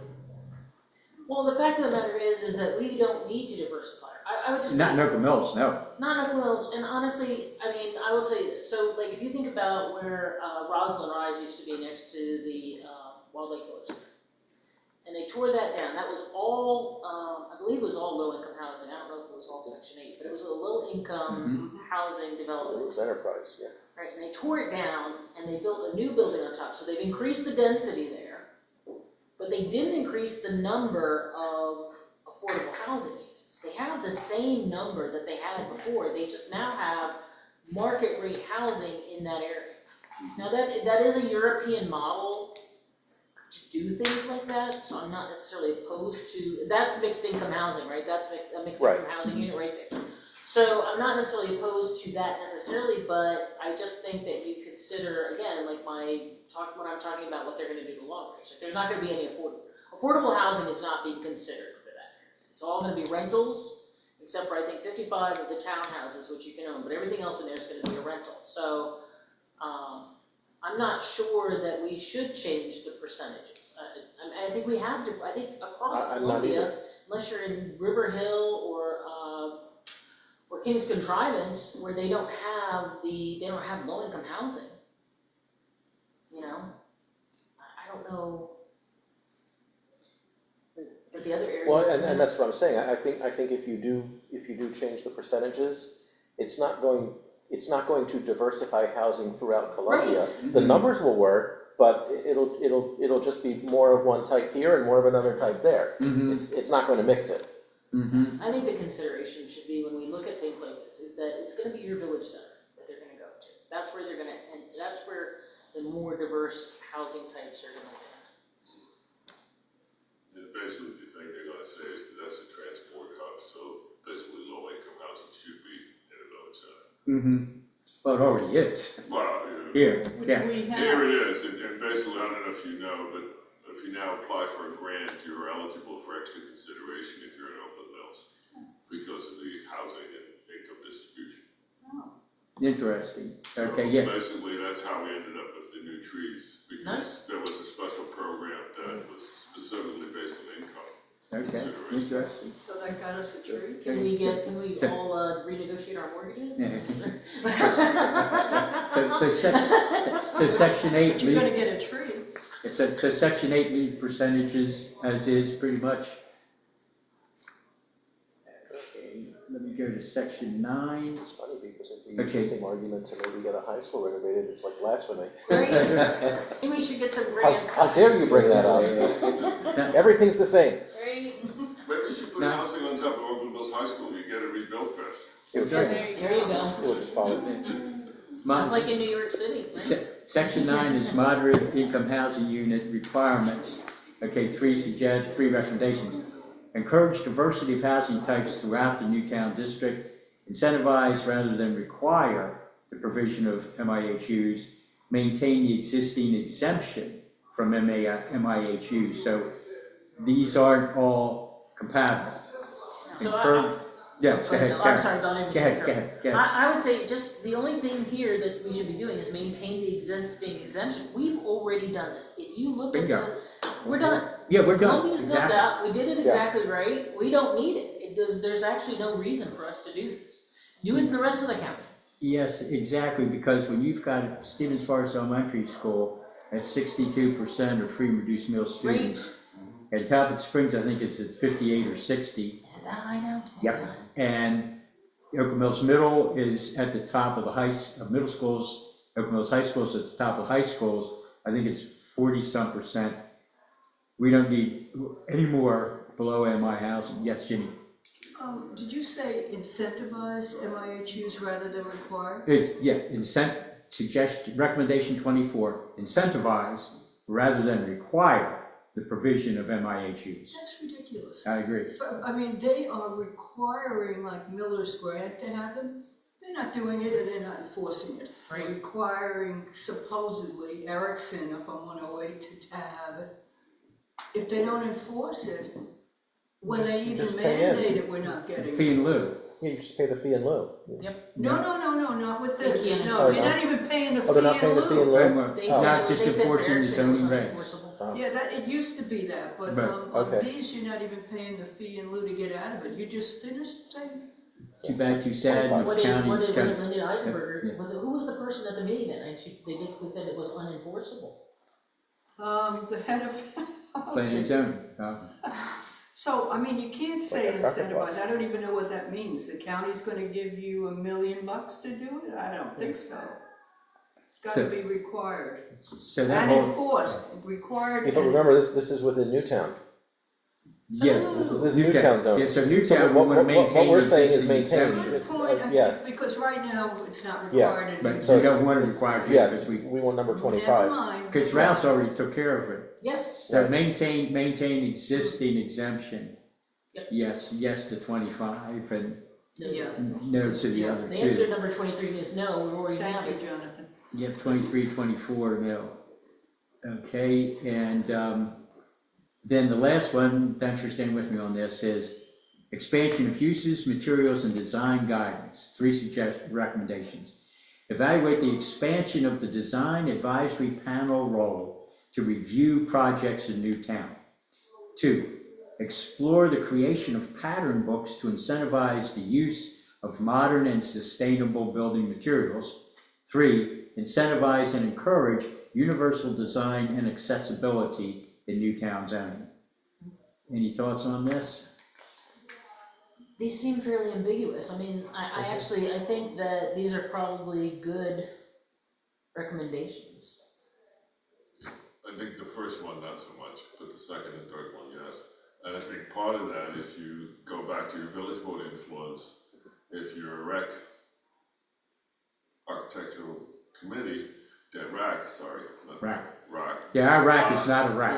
Well, the fact of the matter is that we don't need to diversify. I would just Not say, in Oak Mills, no. not in Oak Mills, and honestly, I mean, I will tell you this. So, like, if you think about where Roslyn Rise used to be next to the Wild Lake Village, and they tore that down. That was all, I believe it was all low-income housing. I don't know if it was all Section 8, but it was a low-income housing development. It was enterprise, yeah. Right, and they tore it down, and they built a new building on top. So they've increased the density there, but they didn't increase the number of affordable housing units. They have the same number that they had before. They just now have market rate housing in that area. Now that is a European model to do things like that, so I'm not necessarily opposed to, that's mixed income housing, right? That's a mixed income housing unit right there. So I'm not necessarily opposed to that necessarily, but I just think that you consider, again, like when I'm talking about what they're gonna do to long range, like there's not gonna be any affordable housing is not being considered for that. It's all gonna be rentals, except for I think 55 of the townhouses, which you can own, but everything else in there is gonna be a rental. So, I'm not sure that we should change the percentages. I think we have to, I think across Columbia, unless you're in River Hill or King's Contrivance, where they don't have low-income housing. You know, I don't know. But the other areas. Well, and that's what I'm saying. I think if you do change the percentages, it's not going to diversify housing throughout Columbia. Right. The numbers will work, but it'll just be more of one type here and more of another type there. It's not going to mix it. I think the consideration should be when we look at things like this is that it's going to be your village center that they're going to go to. That's where they're going to, and that's where the more diverse housing types are going to be. And basically, the thing they're gonna say is that that's a transport hub, so basically low-income housing should be in a village center. Well, it already is. Well, Here, Which yeah. we have. here it is, and basically, I don't know if you know, but if you now apply for a grant, you're eligible for extra consideration if you're in Oakland Mills because of the housing and income distribution. Interesting. So Okay, yeah. basically, that's how we ended up with the new trees, because Nice. there was a special program that was specifically based on income. Okay, interesting. So that got us a tree? Can we all renegotiate our mortgages? So section 8 You're gonna leave, get a tree. so section 8 leave percentages as is pretty much. Okay, let me go to section 9. It's funny because if we use the same argument to maybe get a high school renovated, it's like blasphemy. Right? Maybe we should get some grants. How dare you bring that up? Everything's the same. Right? Maybe we should put housing on top of Oakland Mills High School, you get it rebuilt fast. There you go. It would just follow. Just like in New York City. Right? Section 9 is moderate income housing unit requirements. Okay, 3 recommendations. Encourage diversity of housing types throughout the Newtown district. Incentivize rather than require the provision of MIHUs. Maintain the existing exemption from MIHUs. So these aren't all compatible. So Yes, go ahead. I'm sorry, don't even. Go ahead. I would say just the only thing here that we should be doing is maintain the existing exemption. We've already done this. If you look at we're done. Yeah, we're done. Columbia's built out. We did it exactly right. We don't need it. There's actually no reason for us to do this. Do it in the rest of the county. Yes, exactly, because when you've got Stevens Forest Elementary School at 62% of free and reduced meal students. And Talbot Springs, I think, is at 58 or 60. Is it that high now? Yep. And Oakland Mills Middle is at the top of the middle schools. Oakland Mills High School is at the top of high schools. I think it's 40-some%. We don't need any more below MI housing. Yes, Jimmy. Did you say incentivize MIHUs rather than require? It's, recommendation 24, incentivize rather than require the provision of MIHUs. That's ridiculous. I agree. I mean, they are requiring like Miller's Grant to have them. They're not doing it and they're not enforcing it. Right. They're requiring supposedly Erickson up on 108 to have it. If they don't enforce it, when they even just pay in. mandate it, we're not getting Fee it. in lieu. Yeah, you just pay the fee in lieu. No, not with this. They can't No, enforce you're it. not even paying the Oh, they're not fee paying in the fee in lieu. lieu? They Oh. said, Not just they said for enforcing the Erickson it was zoning regs. unenforceable. Oh. Yeah, it used to be that, but Right. on Okay. these, you're not even paying the fee in lieu to get out of it. They're just saying, Too bad, too sad. What did County- Linda county- Eisenberger, Yeah. who was the person at the meeting that night? They basically said it was unenforceable. the head of Planning and housing. zoning. So, I mean, you can't say Like a traffic incentivize. bus. I don't even know what that means. The county's gonna give you $1 million to do it? I don't think so. It's gotta So- be required. So that And whole, enforced, required. Yeah, but remember, this is within Newtown. yes. This is Newtown zone. Yeah, so So Newtown, we what- want to what maintain we're the saying is existing maintain. exemption. Good point, I Yeah. think, because right now, it's not Yeah. required. in But New so So you it's- don't want to require it Yeah, because we want number Never 25. mind. because Ralph's already took care of it. Yes. So Right. maintain existing exemption. Yep. Yes to 25 and Yeah. no to the Yeah. other The answer to two. number 23 is no, we already have Thank it. you, Jonathan. Yep, 23, 24, no. Okay, and then the last one, thanks for staying with me on this, is expansion of uses, materials, and design guidance. 3 recommendations. Evaluate the expansion of the design advisory panel role to review projects in Newtown. 2, explore the creation of pattern books to incentivize the use of modern and sustainable building materials. 3, incentivize and encourage universal design and accessibility in Newtown zoning. Any thoughts on this? These seem fairly ambiguous. I mean, I think that these are probably good recommendations. I think the first one, not so much, but the second and third one, yes. And I think part of that is you go back to your village board influence. If you're a rec architectural committee, then RAC, sorry. not RAC. RAC. Yeah, our rack is not a rack.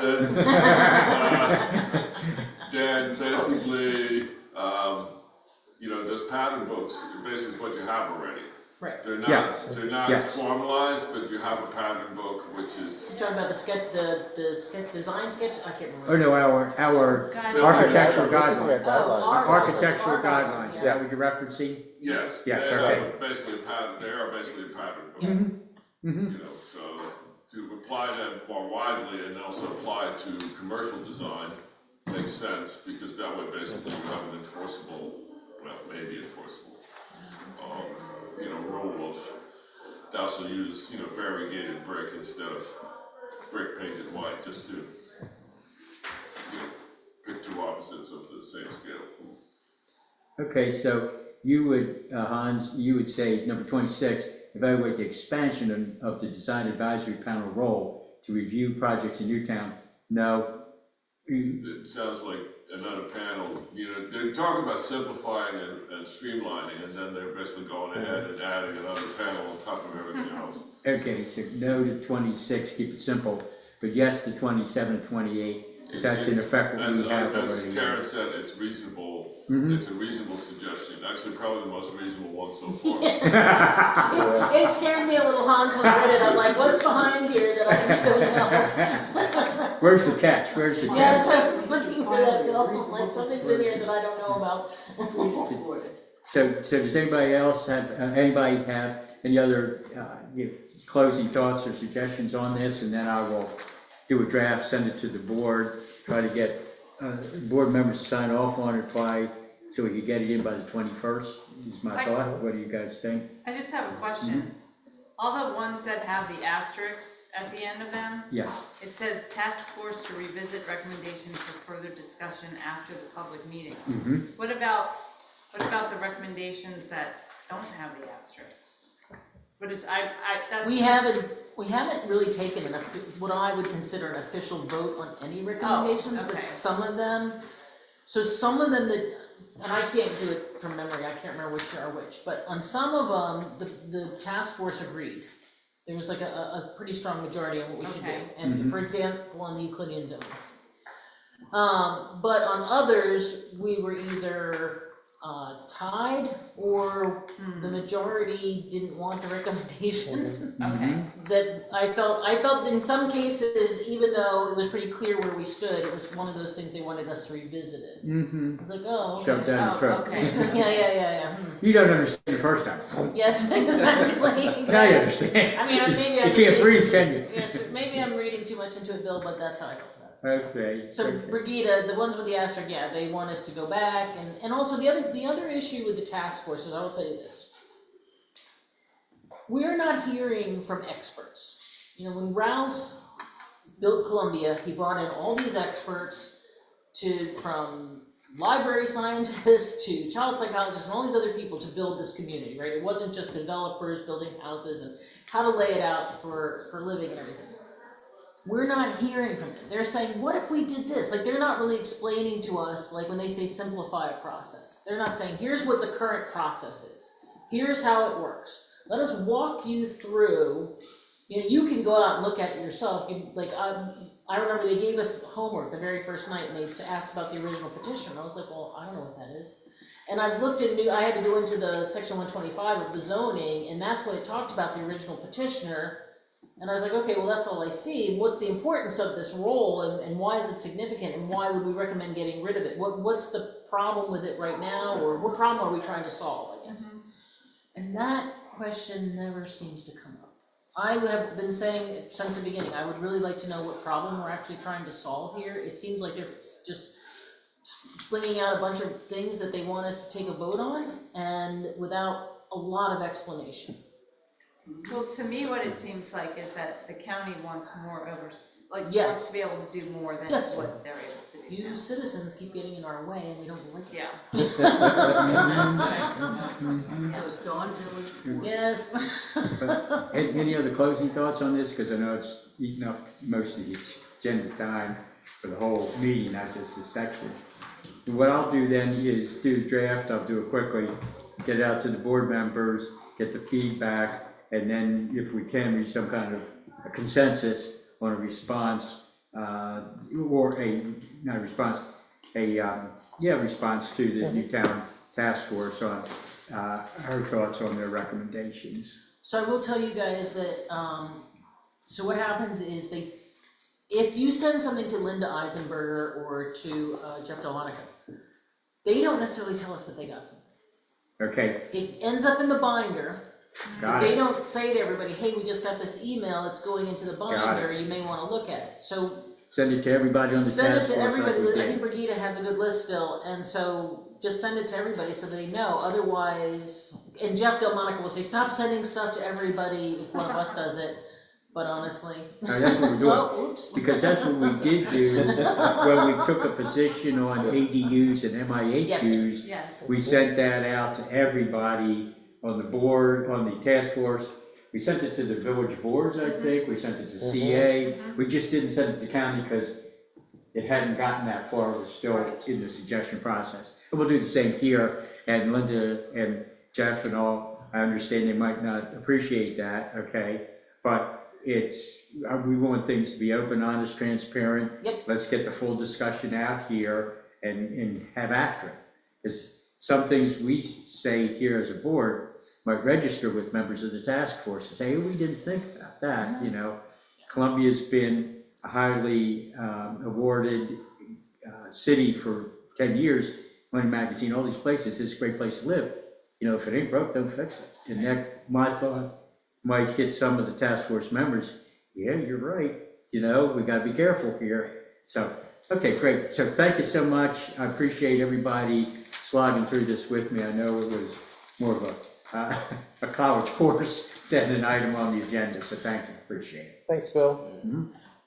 Then basically, those pattern books, basically what you have already. Right. They're Yes. not Yes. formalized, but you have a pattern book, which is. You're talking about the sketch, the sketch, design sketch? I can't remember. Oh, no, our Guidelines. architectural Basically, guidelines. our- Architectural our guidelines, guidelines, is that what you're referencing? Yes. Yes, they okay. are basically a pattern. They are basically a pattern book. Mm-hmm. So to apply them more widely and also apply it to commercial design makes sense, because that way basically you have an enforceable, well, maybe enforceable, rule of thou shalt use, variegated brick instead of brick painted white, just to, pick two opposites of the same scale. Okay, so you would, Hans, you would say, number 26, evaluate the expansion of the design advisory panel role to review projects in Newtown. No. It sounds like another panel, they're talking about simplifying and streamlining, and then they're basically going ahead and adding another panel on top of everything else. Okay, so no to 26, keep it simple, but yes to 27 and 28, because that's in effect what we have As already. Karen said, it's reasonable, Mhm. it's a reasonable suggestion, actually probably the most reasonable one so far. It scared me a little, Hans, when I read it. I'm like, what's behind here that I don't know? Where's the catch? Where's the catch? Yes, I was looking for that, Bill. Like, something's in here that I don't know about. So does anybody else have, any other closing thoughts or suggestions on this? And then I will do a draft, send it to the board, try to get board members to sign off on it so we can get it in by the 21st, is my thought. What do you guys think? I just have a question. All the ones that have the asterisks at the end of them, Yes. it says task force to revisit recommendations for further discussion after the public meetings. Mhm. What about the recommendations that don't have the asterisks? What is, that's. We haven't really taken what I would consider an official vote on any recommendations, okay. but some of them that and I can't do it from memory, I can't remember which are which, but on some of them, the task force agreed. There was like a pretty strong majority on what we should do, Okay. and for example, on the Euclidean zone. But on others, we were either tied or the majority didn't want the recommendation. Okay. That I felt in some cases, even though it was pretty clear where we stood, it was one of those things they wanted us to revisit it. Mm-hmm. It's like, oh, okay. Shoved down your throat. Okay. Yeah. You don't understand the first time. Yes, exactly. Now you understand. I mean, maybe You I'm can't breathe, can you? Yes, maybe I'm reading too much into it, Bill, but that's how I felt about it. Okay. So okay. Brigida, the ones with the asterisk, yeah, they want us to go back, and also the other issue with the task force is, I will tell you this. We're not hearing from experts. You know, when Rouse built Columbia, he brought in all these experts from library scientists to child psychologists and all these other people to build this community, right? It wasn't just developers building houses and how to lay it out for living and everything. We're not hearing from them. They're saying, what if we did this? Like, they're not really explaining to us, like when they say simplify a process. They're not saying, here's what the current process is. Here's how it works. Let us walk you through. You know, you can go out and look at it yourself. I remember they gave us homework the very first night, and they asked about the original petition. I was like, well, I don't know what that is. And I've looked at I had to go into the section 125 of the zoning, and that's when it talked about the original petitioner. And I was like, okay, well, that's all I see. What's the importance of this role, and why is it significant, and why would we recommend getting rid of it? What's the problem with it right now, or what problem are we trying to solve, I guess? And that question never seems to come up. I have been saying it since the beginning, I would really like to know what problem we're actually trying to solve here. It seems like they're just slinging out a bunch of things that they want us to take a vote on, and without a lot of explanation. Well, to me, what it seems like is that the county wants more Yes. wants to be able to do more than Yes. what they're able to do. You now. citizens keep getting in our way, and we don't like it. Yeah. Those Dawn Village boards. Yes. Any other closing thoughts on this? Because I know it's eating up most of the agenda time for the whole meeting, not just this section. What I'll do then is do the draft. I'll do it quickly, get it out to the board members, get the feedback, and then if we can reach some kind of a consensus on a response, or response to the Newtown Task Force on our thoughts on their recommendations. So I will tell you guys that, so what happens is if you send something to Linda Eisenberger or to Jeff Delmonica, they don't necessarily tell us that they got something. Okay. It ends up in the binder. Got They it. don't say to everybody, hey, we just got this email, it's going into the binder, you may want to look at it. So Send it to everybody on the send it task to force everybody. like we I did. think Brigida has a good list still, and so just send it to everybody so they know. Otherwise, and Jeff Delmonica will say, stop sending stuff to everybody if one of us does it. But honestly, Now, that's what we're doing. oh, oops. Because that's what we did do when we took a position on ADUs and MIHUs. Yes. We sent that out to everybody on the board, on the task force. We sent it to the village boards, I think. We sent it to CA. We just didn't send it to county because it hadn't gotten that far. It was still in the suggestion process. And we'll do the same here. And Linda and Jeff and all, I understand they might not appreciate that, okay? But we want things to be open, honest, transparent. Yep. Let's get the full discussion out here and have after it. Because some things we say here as a board might register with members of the task force and say, hey, we didn't think about that, you know. Columbia's been a highly awarded city for 10 years, Money Magazine, all these places, it's a great place to live. You know, if it ain't broke, don't fix it. And that, my thought, might hit some of the task force members. Yeah, you're right. You know, we got to be careful here. So, okay, great. So thank you so much. I appreciate everybody slogging through this with me. I know it was more of a college course than an item on the agenda. So thank you. Appreciate it. Thanks, Bill.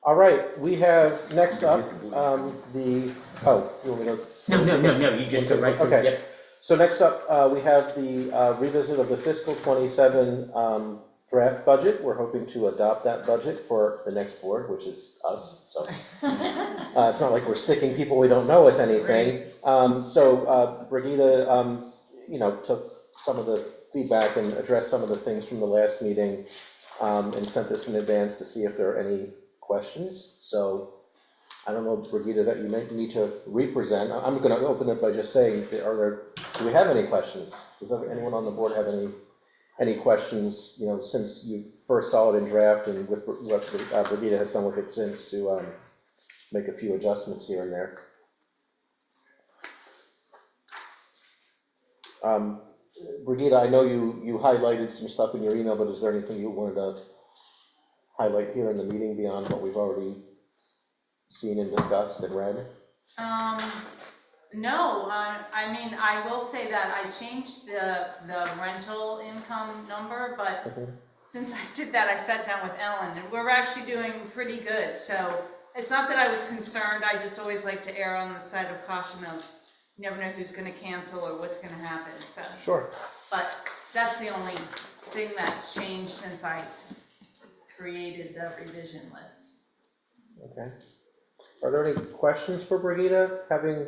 All right, we have next up you want me to? No. You just go right through. Okay. So next up, we have the revisit of the fiscal 27 draft budget. We're hoping to adopt that budget for the next board, which is us, so. It's not like we're sticking people we don't know with anything. Brigida, took some of the feedback and addressed some of the things from the last meeting, and sent this in advance to see if there are any questions. So I don't know, Brigida, that you might need to represent. I'm gonna open it by just saying, do we have any questions? Does anyone on the board have any questions, since you first saw it in draft and with what Brigida has done with it since to make a few adjustments here and there? Brigida, I know you highlighted some stuff in your email, but is there anything you wanted to highlight here in the meeting beyond what we've already seen and discussed and read? No, I will say that I changed the rental income number, but since I did that, I sat down with Ellen, and we're actually doing pretty good. So it's not that I was concerned, I just always like to err on the side of caution of you never know who's gonna cancel or what's gonna happen, so. Sure. But that's the only thing that's changed since I created the revision list. Okay. Are there any questions for Brigida, having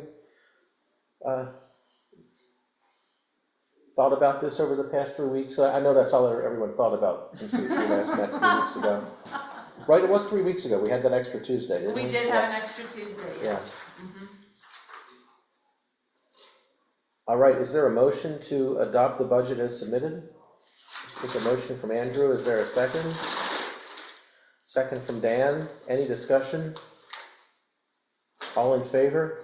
thought about this over the past 3 weeks? I know that's all everyone thought about since we last met 3 weeks ago. Right, it was 3 weeks ago. We had that extra Tuesday, didn't we? We did have an extra Tuesday, Yeah. Mhm. All right, is there a motion to adopt the budget as submitted? Take a motion from Andrew. Is there a second? Second from Dan. Any discussion? All in favor?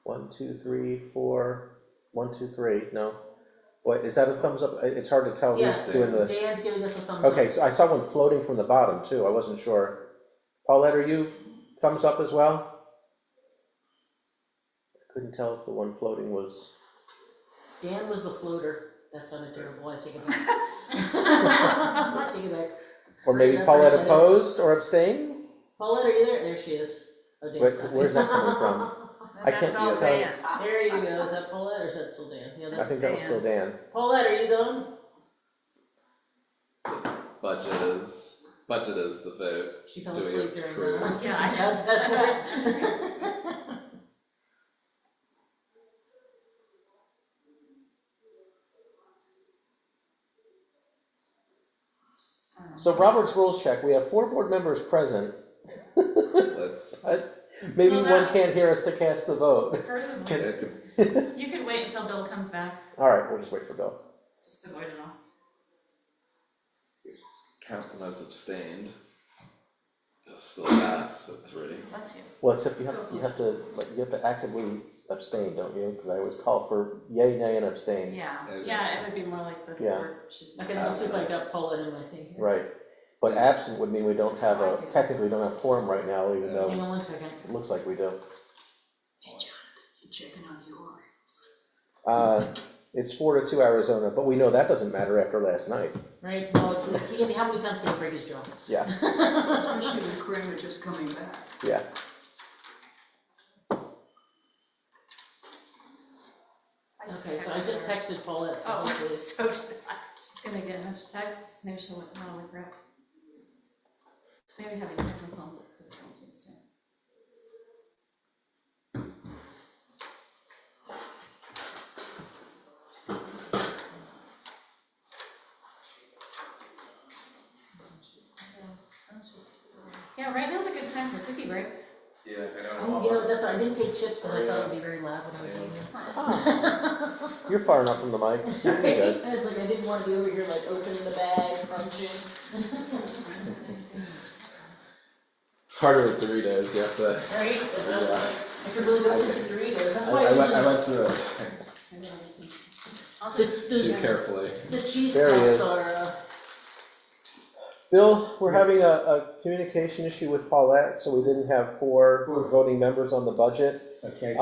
1, 2, 3, 4. 1, 2, 3. No. What, is that a thumbs up? It's hard to tell who's Yeah, doing the. Dan's giving us a thumbs up. Okay, so I saw one floating from the bottom too. I wasn't sure. Paulette, are you thumbs up as well? I couldn't tell if the one floating was. Dan was the floater. That sounded terrible. I take it back. I take it back. Or maybe Paulette opposed or abstained? Paulette, are you there? There she is. Oh, Dan's Wait, not. where's that coming from? I can't That's all tell. Dan. There you go. Is that Paulette or is that still Dan? Yeah, I that's think that was still Dan. Paulette, are you going? Budget is the vote. She fell Do we asleep during approve? the. Yeah, I That's worse. So Robert's rules check, we have 4 board members present. Let's. Maybe Well, one that- can't hear us to cast the vote. Hers is, you could wait until Bill comes back, All right, we'll just wait for Bill. just avoid it all. Count them as abstained. They'll still pass with 3. Bless you. Well, except you have to actively abstain, don't you? Because I always call for yay, nay, and abstain. Yeah, it would be more like the Yeah. board. She's Okay, let's see if I got Paulette in my thing here. Right. But absent would mean we don't have technically don't have quorum right now, even though Hang on 1 second. it looks like we do. Hey, John, you checking on yours? It's 4-2 Arizona, but we know that doesn't matter after last night. Right, well, how many times can he break his jaw? Yeah, Especially with Kramer just coming back. yeah. Okay, so I just texted Paulette, so Oh, hopefully. so did I. She's gonna get a bunch of texts, maybe she'll not regret. Maybe having technical difficulties too. Yeah, right now's a good time for cookie break. Yeah, I Oh, that's why I didn't take chips because I thought it would be very loud when I was eating them. Ah, you're far enough from the mic. You're good. I was like, I didn't want to be over here like opening the bag, crunching. It's harder with Doritos, you have to. Right? I could really go for some Doritos, that's why I I usually. went through it. The Carefully. the cheese There he is. puffs are, Bill, we're having a communication issue with Paulette, so we didn't have 4 voting members on the budget. Okay.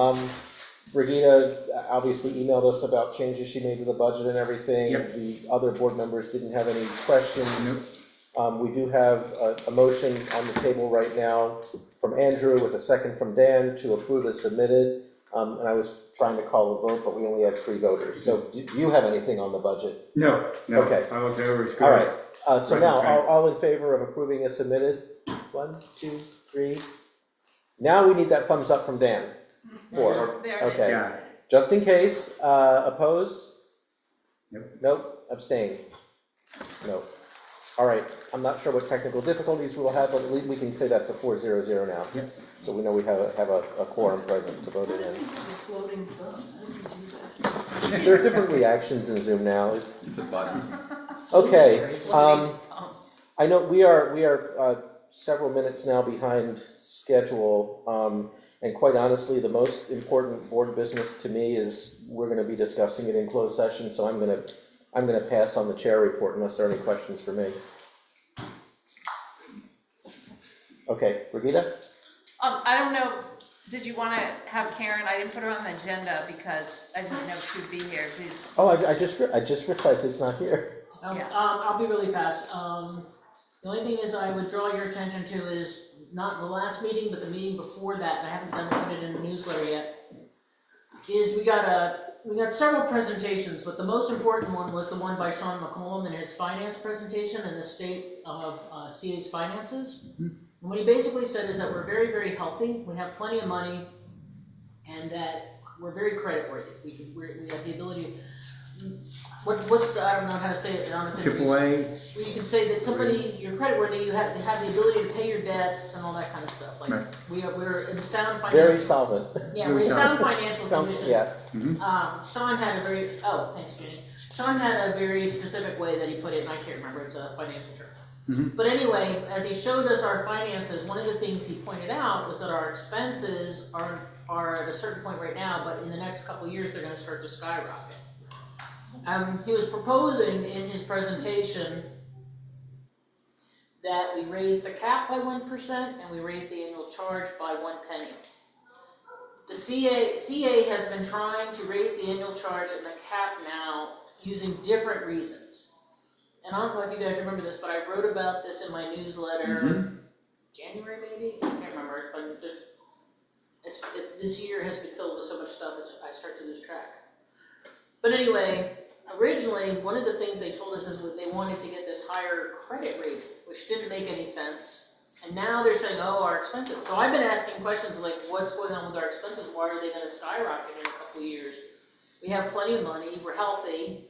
Brigida obviously emailed us about changes she made to the budget and everything. Yep. The other board members didn't have any questions. Nope. We do have a motion on the table right now from Andrew with a second from Dan to approve as submitted. And I was trying to call a vote, but we only had 3 voters. So do you have anything on the budget? No, Okay. I looked over, it's good. All right, so Right, now, okay. all in favor of approving as submitted? 1, 2, 3. Now we need that thumbs up from Dan. 4, There it is. okay. Yeah, Just in case, oppose? Nope. Nope, abstain? No. All right, I'm not sure what technical difficulties we'll have, but at least we can say that's a 4-0-0 now. Yep. So we know we have a quorum present to vote How it does he in. have a floating thumb? How does he do that? There are different reactions in Zoom now. It's a button. Okay, Floating. I know we are several minutes now behind schedule, and quite honestly, the most important board business to me is we're gonna be discussing it in closed session, so I'm gonna pass on the chair report unless there are any questions for me. Okay, Brigitte? I don't know, did you want to have Karen, I didn't put her on the agenda because I didn't know she would be here. Oh, I just realized it's not here. Yeah. I'll be really fast. The only thing is I would draw your attention to is not the last meeting, but the meeting before that, and I haven't put it in the newsletter yet, is we got several presentations, but the most important one was the one by Sean McCollum and his finance presentation and the state of CA's finances. And what he basically said is that we're very, very healthy, we have plenty of money, and that we're very credit worthy. We have the ability, what's the, I don't know how to say it, Jonathan. AAA. Where you can say that somebody's, you're credit worthy, you have the ability to pay your debts and all that kind of stuff. Like, Right. we're in sound Very financial. solvent. Yeah, we're in sound financial condition. Yeah, Sean had a very, thanks, Jenny. Sean had a very specific way that he put it, and I can't remember, it's a financial term. But anyway, as he showed us our finances, one of the things he pointed out was that our expenses are at a certain point right now, but in the next couple of years, they're gonna start to skyrocket. He was proposing in his presentation that we raise the cap by 1% and we raise the annual charge by 1 penny. The CA has been trying to raise the annual charge and the cap now using different reasons. And I don't know if you guys remember this, but I wrote about this in my newsletter, January maybe? I can't remember, but this year has been filled with so much stuff, I start to lose track. But anyway, originally, one of the things they told us is they wanted to get this higher credit rating, which didn't make any sense. And now they're saying, oh, our expenses. So I've been asking questions like, what's going on with our expenses? Why are they going to skyrocket in a couple of years? We have plenty of money, we're healthy,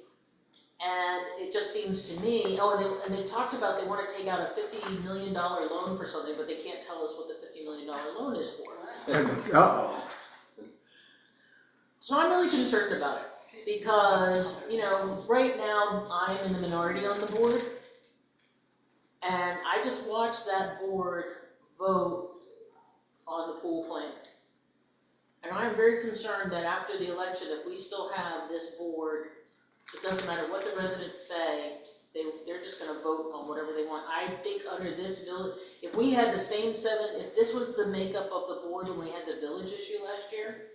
and it just seems to me, and they talked about they want to take out a $50 million loan for something, but they can't tell us what the $50 million loan is for. Uh-oh. So I'm really concerned about it. Because, right now, I'm in the minority on the board, and I just watched that board vote on the pool plan. And I'm very concerned that after the election, if we still have this board, it doesn't matter what the residents say, they're just gonna vote on whatever they want. I think under this village, if we had the same if this was the makeup of the board when we had the village issue last year,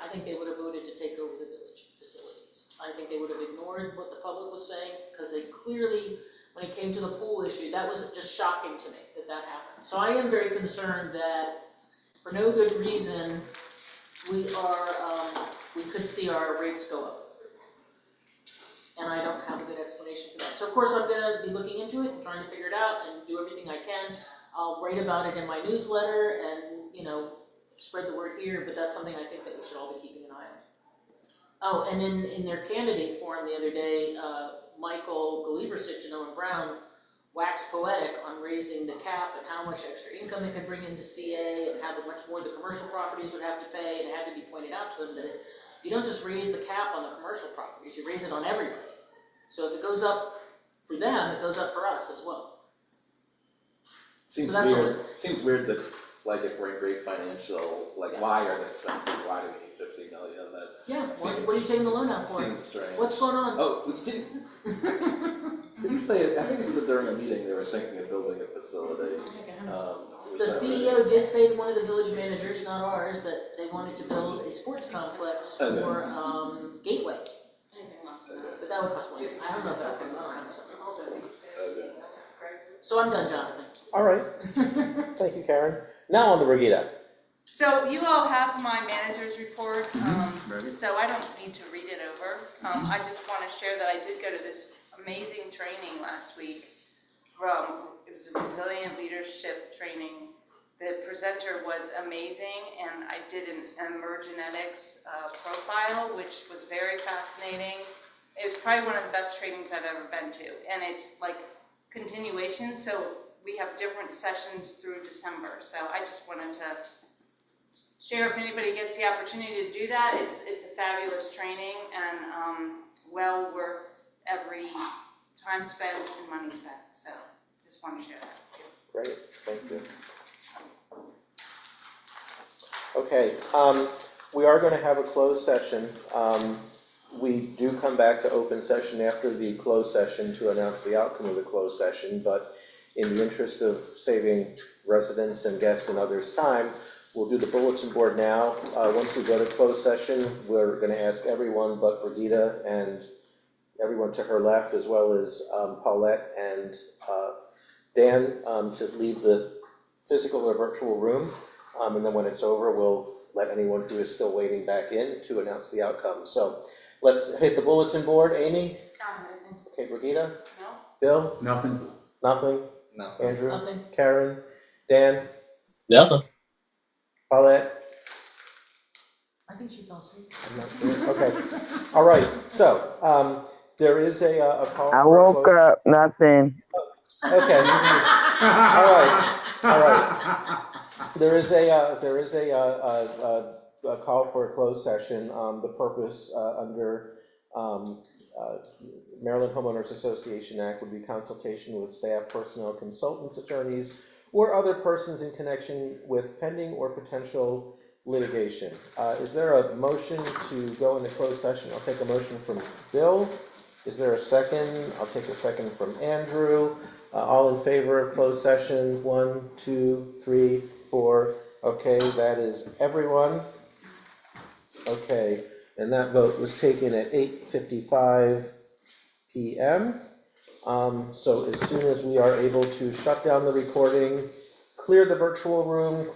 I think they would have voted to take over the village facilities. I think they would have ignored what the public was saying, because they clearly, when it came to the pool issue, that was just shocking to me that happened. So I am very concerned that, for no good reason, we could see our rates go up. And I don't have a good explanation for that. So of course I'm gonna be looking into it and trying to figure it out and do everything I can. I'll write about it in my newsletter and, spread the word here, but that's something I think that we should all be keeping an eye on. Oh, and in their candidate forum the other day, Michael Galiversich and Owen Brown waxed poetic on raising the cap and how much extra income it could bring into CA and how much more the commercial properties would have to pay, and it had to be pointed out to him that you don't just raise the cap on the commercial properties, you raise it on everybody. So if it goes up for them, it goes up for us as well. Seems So that's weird. Seems weird that, like, if we're in great financial, why are the expenses? Why do we need 50 million? That Yeah. What are you taking the loan out for? Seems strange. What's going on? Oh, did you say? I think you said during a meeting they were thinking of building a facility. The CEO did say to one of the village managers, not ours, that they wanted to build a sports complex for Gateway. But that would cost money. I don't know if that would cost. I don't have something. Okay. So I'm done, Jonathan. all right. Thank you, Karen. Now on the Brigitte. So you all have my manager's report, ready. so I don't need to read it over. I just want to share that I did go to this amazing training last week. It was a resilient leadership training. The presenter was amazing, and I did an emergenetics profile, which was very fascinating. It was probably one of the best trainings I've ever been to, and it's like continuation, so we have different sessions through December. So I just wanted to share if anybody gets the opportunity to do that. It's a fabulous training and well worth every time spent and money spent. So just want to share that with you. Great, thank you. Okay, we are going to have a closed session. We do come back to open session after the closed session to announce the outcome of the closed session, but in the interest of saving residents and guests and others time, we'll do the bulletin board now. Once we go to closed session, we're going to ask everyone but Brigitte and everyone to her left, as well as Paulette and Dan, to leave the physical or virtual room. And then when it's over, we'll let anyone who is still waiting back in to announce the outcome. So let's hit the bulletin board. Amy? Amazing. Okay, Brigitte? No? Bill? Nothing. Nothing? No. Andrew? Nothing. Karen? Dan? Nothing. Paulette? I think she fell asleep. I'm not sure. Okay. All right. So there is a call. I for a woke vote. up, nothing. Okay. All right. All right. There is a call for a closed session. The purpose under Maryland Homeowners Association Act would be consultation with staff, personnel, consultants, attorneys, or other persons in connection with pending or potential litigation. Is there a motion to go into closed session? I'll take a motion from Bill. Is there a second? I'll take a second from Andrew. All in favor of closed session? 1, 2, 3, 4. Okay, that is everyone. Okay, and that vote was taken at 8:55 p.m. So as soon as we are able to shut down the recording, clear the virtual room,